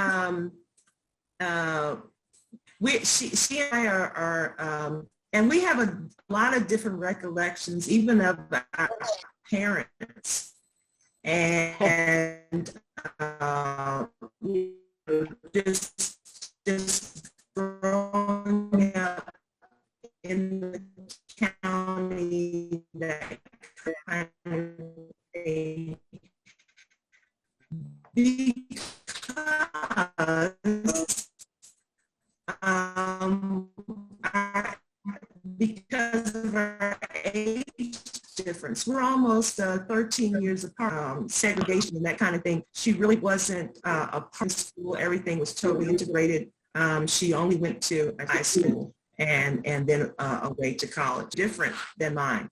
and I are and we have a lot of different recollections, even of our parents. And just growing up in the county, that kind of thing. Because of our age difference, we're almost 13 years apart. Segregation and that kind of thing. She really wasn't a part of school. Everything was totally integrated. She only went to high school and then away to college. Different than mine.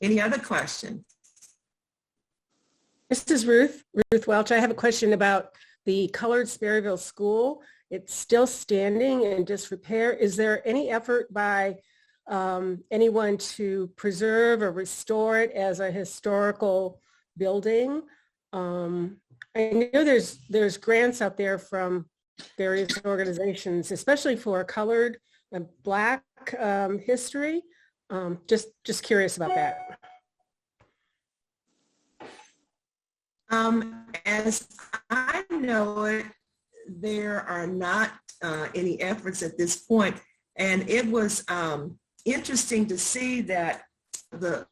Any other questions? This is Ruth Welch. I have a question about the colored Sperryville School. It's still standing in disrepair. Is there any effort by anyone to preserve or restore it as a historical building? I know there's grants out there from various organizations, especially for colored and Black history. Just curious about that. As I know it, there are not any efforts at this point. And it was interesting to see that the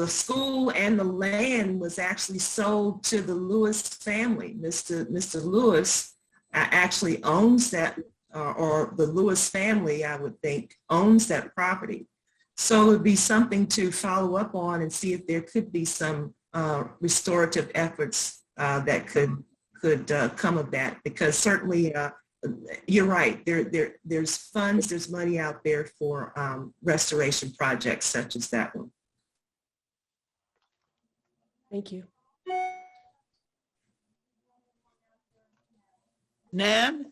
school and the land was actually sold to the Lewis family. Mr. Lewis actually owns that, or the Lewis family, I would think, owns that property. So it would be something to follow up on and see if there could be some restorative efforts that could come of that, because certainly you're right, there's funds, there's money out there for restoration projects such as that one. Thank you. Nan,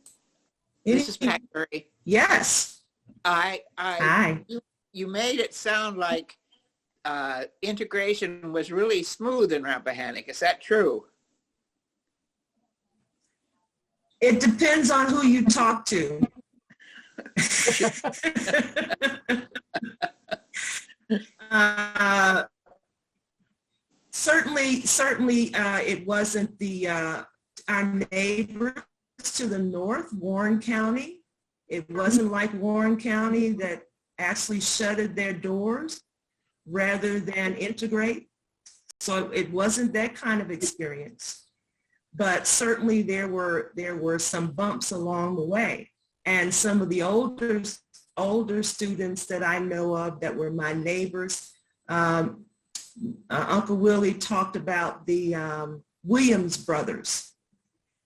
this is Packberry. Yes. Hi. You made it sound like integration was really smooth in Rappahannock. Is that true? It depends on who you talk to. Certainly, it wasn't our neighbors to the north, Warren County. It wasn't like Warren County that actually shuttered their doors rather than integrate. So it wasn't that kind of experience. But certainly there were some bumps along the way. And some of the older students that I know of that were my neighbors, Uncle Willie talked about the Williams brothers.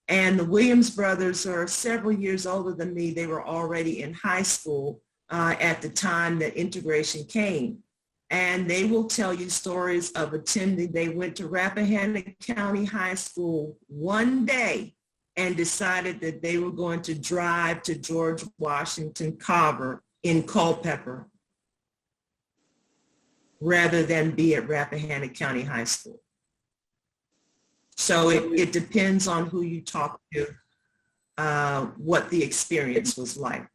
And the Williams brothers are several years older than me. They were already in high school at the time that integration came. And they will tell you stories of attending. They went to Rappahannock County High School one day and decided that they were going to drive to George Washington Carver in Culpeper rather than be at Rappahannock County High School. So it depends on who you talk to, what the experience was like.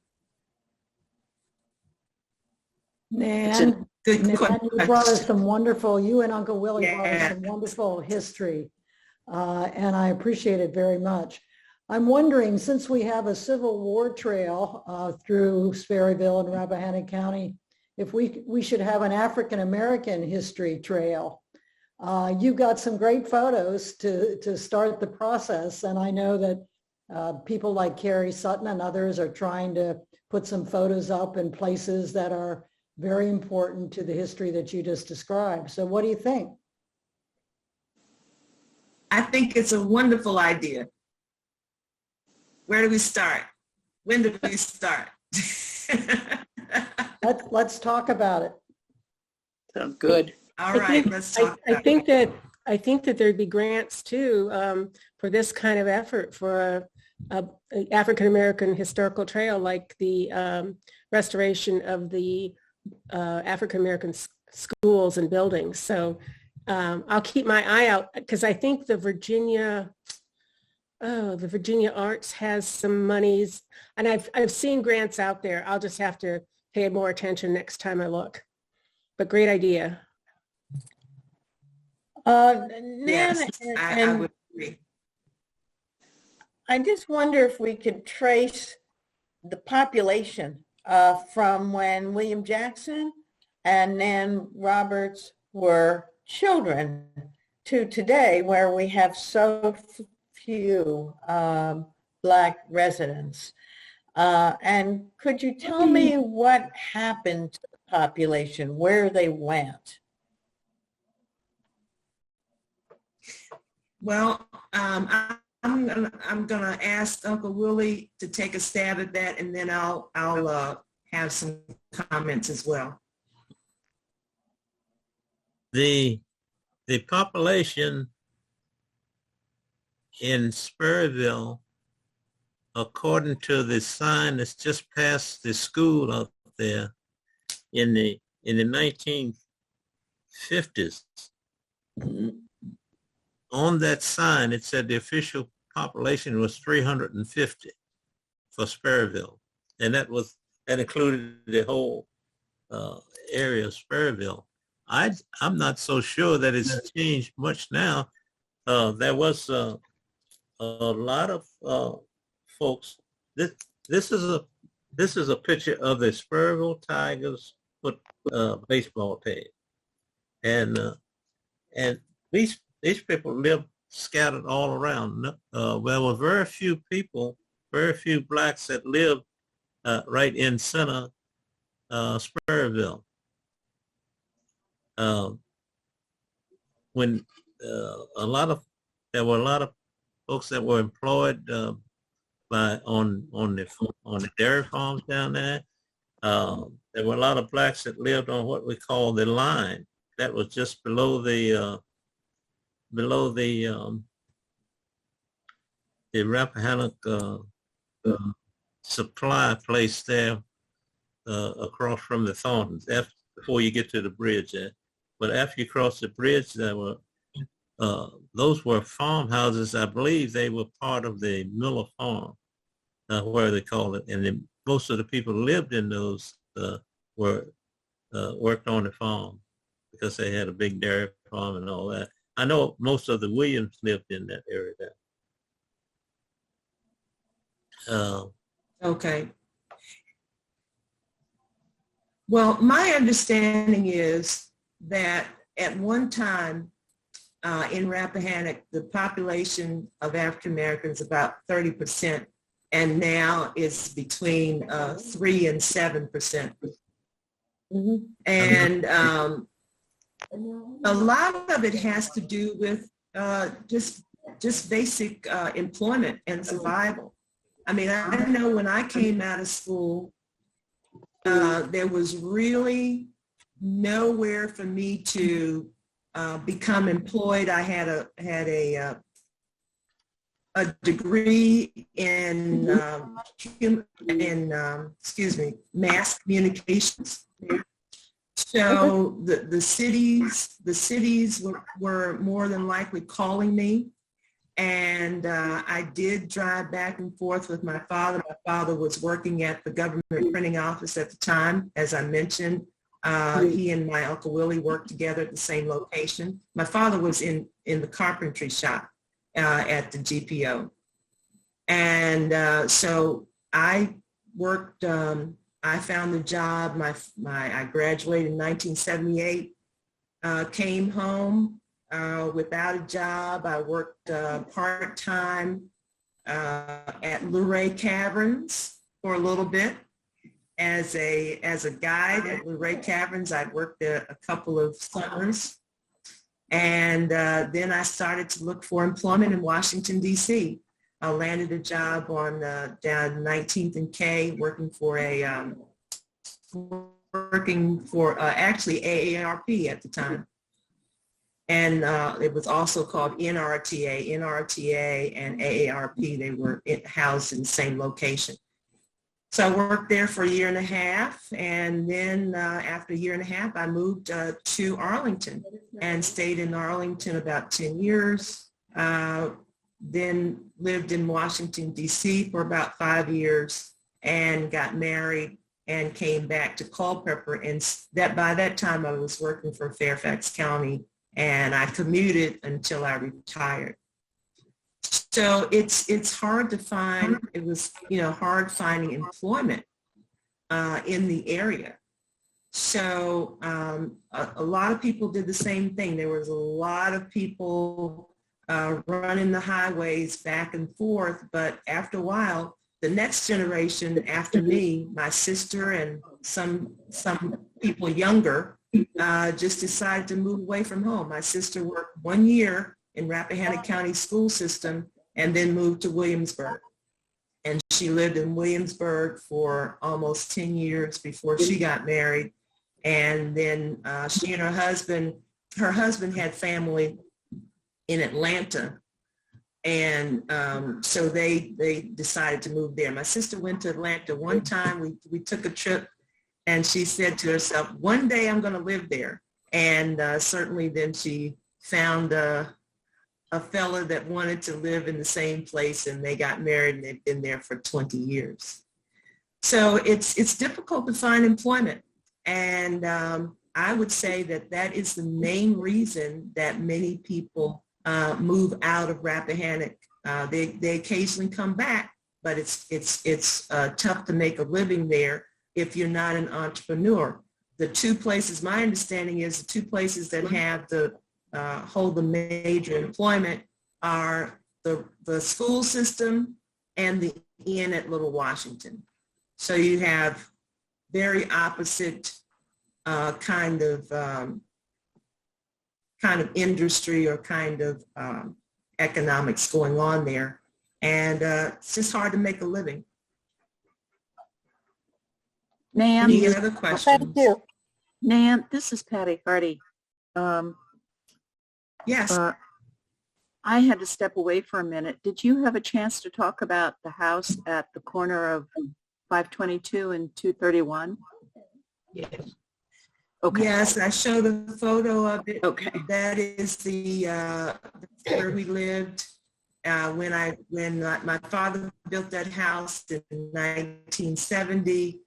Nan, you brought us some wonderful, you and Uncle Willie brought us some wonderful history, and I appreciate it very much. I'm wondering, since we have a Civil War trail through Sperryville and Rappahannock County, if we should have an African American history trail. You've got some great photos to start the process, and I know that People like Carrie Sutton and others are trying to put some photos up in places that are very important to the history that you just described. So what do you think? I think it's a wonderful idea. Where do we start? When do we start? Let's talk about it. Sounds good. All right, let's talk I about think it. that there'd be grants too for this kind of effort for a African American historical trail, like the restoration of the African American schools and buildings. So I'll keep my eye out because I think the Virginia Arts has some monies, and I've seen grants out there. I'll just have to pay more attention next time I look. But great idea. Yes, Nan, I would agree. I just wonder if we could trace the population from when William Jackson and Nan Roberts were children to today, where we have so few Black residents. And could you tell me what happened to the population, where they went? Well, I'm gonna ask Uncle Willie to take a stab at that, and then I'll have some comments as well. The population in Spurville, according to the sign that's just past the school up there, in the 1950s, on that sign it said the official population was 350 for Spurville, and that included the whole area of Spurville. I'm not so sure that it's changed much now. There was a lot of folks. This is a picture of the Spurville Tigers baseball team, and these people lived scattered all around. There were very few blacks that lived right in center Spurville. When there were a lot of folks that were employed on the dairy farms down there. There were a lot of blacks that lived on what we call the line. That was just below the Rappahannock supply place there, across from the Thorntons, before you get to the bridge there. But after you cross the bridge, those were farmhouses. I believe they were part of the Miller Farm, where they call it. And most of the people who lived in those worked on the farm because they had a big dairy farm and all that. I know most of the Williams lived in that area there. Okay. Well, my understanding is that at one time in Rappahannock, the population of African Americans about 30%, and now it's between 3 and 7%. Mm-hmm. And a lot of it has to do with just basic employment and survival. I mean, I know when I came out of school, there was really nowhere for me to become employed. I had a degree in mass communications. So the cities were more than likely calling me. And I did drive back and forth with my father. My father was working at the government printing office at the time. As I mentioned, he and my Uncle Willie worked together at the same location. My father was in the carpentry shop at the GPO. And so I worked, I found a job. I graduated in 1978, came home without a job. I worked part-time at at Luray Caverns for a little bit as a guide at Luray Caverns. I worked there a couple of summers. And then I started to look for employment in Washington, D.C. I landed a job on down 19th and K, working for actually AARP at the time. And it was also called NRTA. NRTA and AARP, they were housed in the same location. So I worked there for a year and a half, and then after a year and a half, I moved to Arlington and stayed in Arlington about 10 years. Then lived in Washington, D.C. for about 5 years and got married and came back to Culpeper. And by that time, I was working for Fairfax County, and I commuted until I retired. So it's hard to find, it was, hard finding employment in the area. So a lot of people did the same thing. There was a lot of people running the highways back and forth, but after a while, the next generation after me, my sister and some people younger, just decided to move away from home. My sister worked 1 year in Rappahannock County school system and then moved to Williamsburg. And she lived in Williamsburg for almost 10 years before she got married. And then she and her husband had family in Atlanta. And so they decided to move there. My sister went to Atlanta one time. We took a trip, and she said to herself, one day I'm going to live there. And certainly then she found a fella that wanted to live in the same place, and they got married, and they've been there for 20 years. So it's difficult to find employment. And I would say that is the main reason that many people move out of Rappahannock. They occasionally come back, but it's tough to make a living there if you're not an entrepreneur. The two places, my understanding is the two places that have hold the major employment are the school system and the inn at Little Washington. So you have very opposite kind of industry or kind of economics going on there. And it's just hard to make a living. Nan, any other questions? Thank you. Nan, this is Patty Hardy. Yes. I had to step away for a minute. Did you have a chance to talk about the house at the corner of 522 and 231? Yes. Okay. Yes, I showed a photo of it. Okay. That is where we lived when my father built that house in 1970.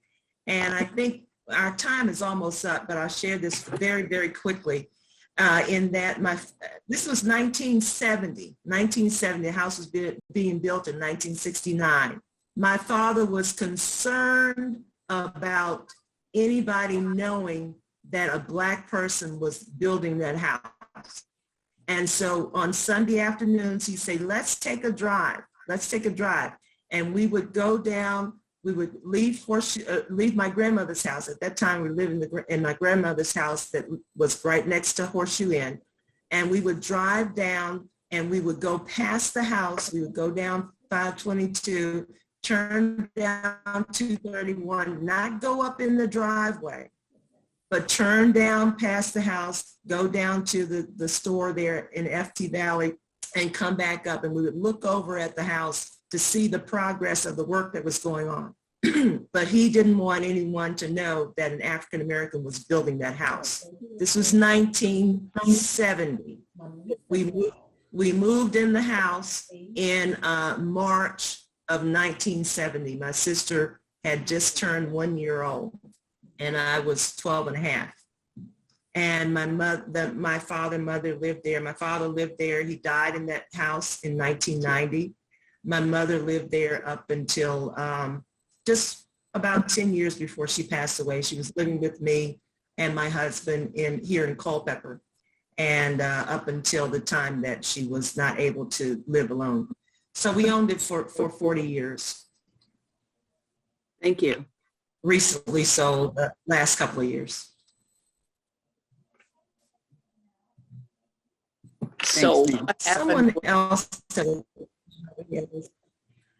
And I think our time is almost up, but I'll share this very, very quickly. In that this was 1970. 1970, the house was being built in 1969. My father was concerned about anybody knowing that a Black person was building that house. And so on Sunday afternoons, he'd say, let's take a drive. Let's take a drive. And we would go down, we would leave my grandmother's house. At that time, we lived in my grandmother's house that was right next to Horseshoe Inn. And we would drive down and we would go past the house. We would go down 522, turn down 231, not go up in the driveway, but turn down past the house, go down to the store there in FT Valley and come back up. And we would look over at the house to see the progress of the work that was going on. But he didn't want anyone to know that an African American was building that house. This was 1970. We moved in the house in March of 1970. My sister had just turned 1 year old and I was 12 and a half. And my father and mother lived there. My father lived there. He died in that house in 1990. My mother lived there up until just about 10 years before she passed away. She was living with me and my husband here in Culpeper, and up until the time that she was not able to live alone. So we owned it for 40 years. Thank you. Recently sold the last couple of years. So Thanks, Nan. what Someone happened? else said,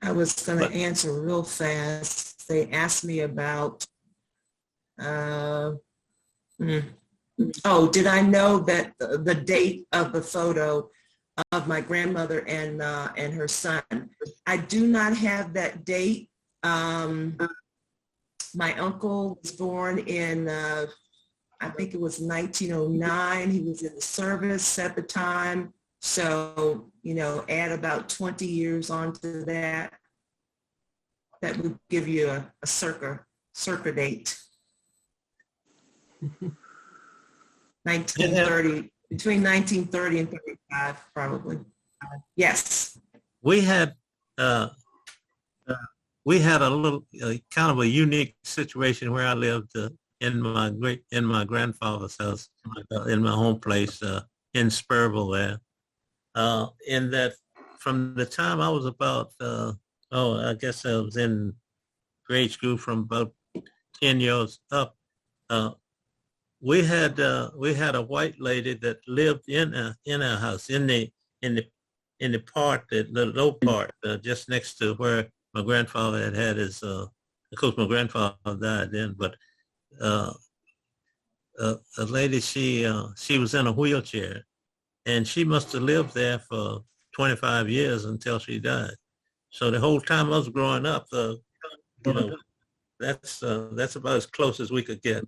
I was going to answer real fast. They asked me about, oh, did I know that the date of the photo of my grandmother and her son? I do not have that date. My uncle was born in, I think it was 1909. He was in the service at the time. So, you know, add about 20 years onto that. That would give you a circa date. 1930, between 1930 and 35, probably. Yes. We had a little kind of a unique situation where I lived in my grandfather's house, in my home place in Spurville there. In that, from the time I was about, I guess I was in grade school, from about 10 years up. We had a white lady that lived in our house in the part, the low part, just next to where my grandfather had his. Of course, my grandfather died then, but a lady, she was in a wheelchair, and she must have lived there for 25 years until she died. So the whole time I was growing up, you know, that's about as close as we could get.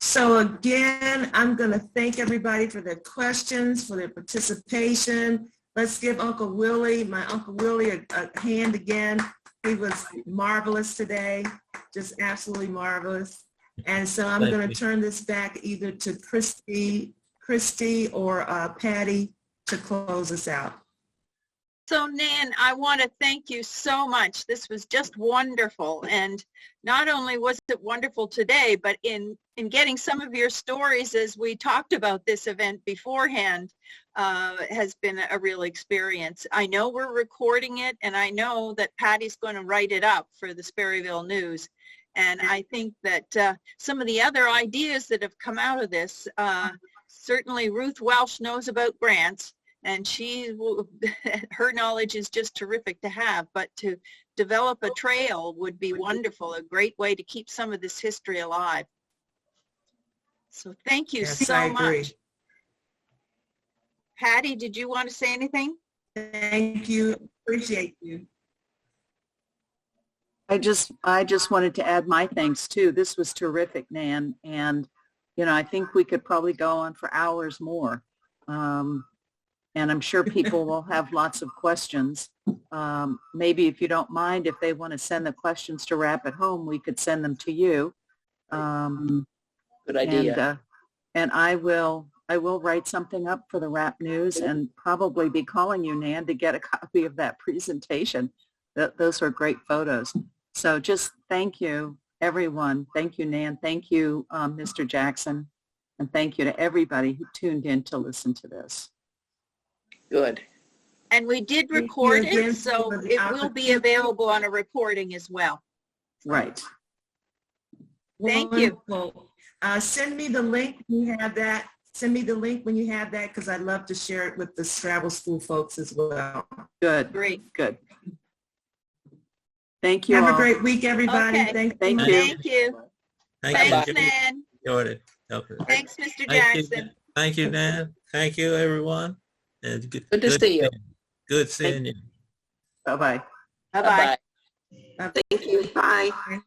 So again, I'm going to thank everybody for their questions, for their participation. Let's give Uncle Willie, my Uncle Willie, a hand again. He was marvelous today, just absolutely marvelous. And so I'm going to turn this back either to Christy or Patty to close us out. So Nan, I want to thank you so much. This was just wonderful. And not only was it wonderful today, but in getting some of your stories as we talked about this event beforehand has been a real experience. I know we're recording it, and I know that Patty's going to write it up for the Sperryville News. And I think that some of the other ideas that have come out of this, certainly Ruth Welsh knows about grants, and her knowledge is just terrific to have, but to develop a trail would be wonderful, a great way to keep some of this history alive. So thank you so much. Patty, did you want to say anything? Thank you. Appreciate you. I just wanted to add my thanks too. This was terrific, Nan. And, you know, I think we could probably go on for hours more. And I'm sure people will have lots of questions. Maybe if you don't mind, if they want to send the questions to Rapp at Home, we could send them to you. Good idea. And I will write something up for the Rapp News and probably be calling you, Nan, to get a copy of that presentation. Those are great photos. So just thank you, everyone. Thank you, Nan. Thank you, Mr. Jackson. And thank you to everybody who tuned in to listen to this. Good. And we did record it, so it will be available on a recording as well. Right. Thank you. Send me the link when you have that. Send me the link when you have that, because I'd love to share it with the Scrabble School folks as well. Good. Great. Good. Thank you Have all. a great week, everybody. Okay. Thank you. Thank you. Thanks, you. Nan. Enjoyed it. Okay. Thanks, Mr. Thank Jackson. Thank you, Dan. Thank you, everyone. And Good to see you. Good seeing you. Bye-bye. Bye-bye. Thank you. Bye. you.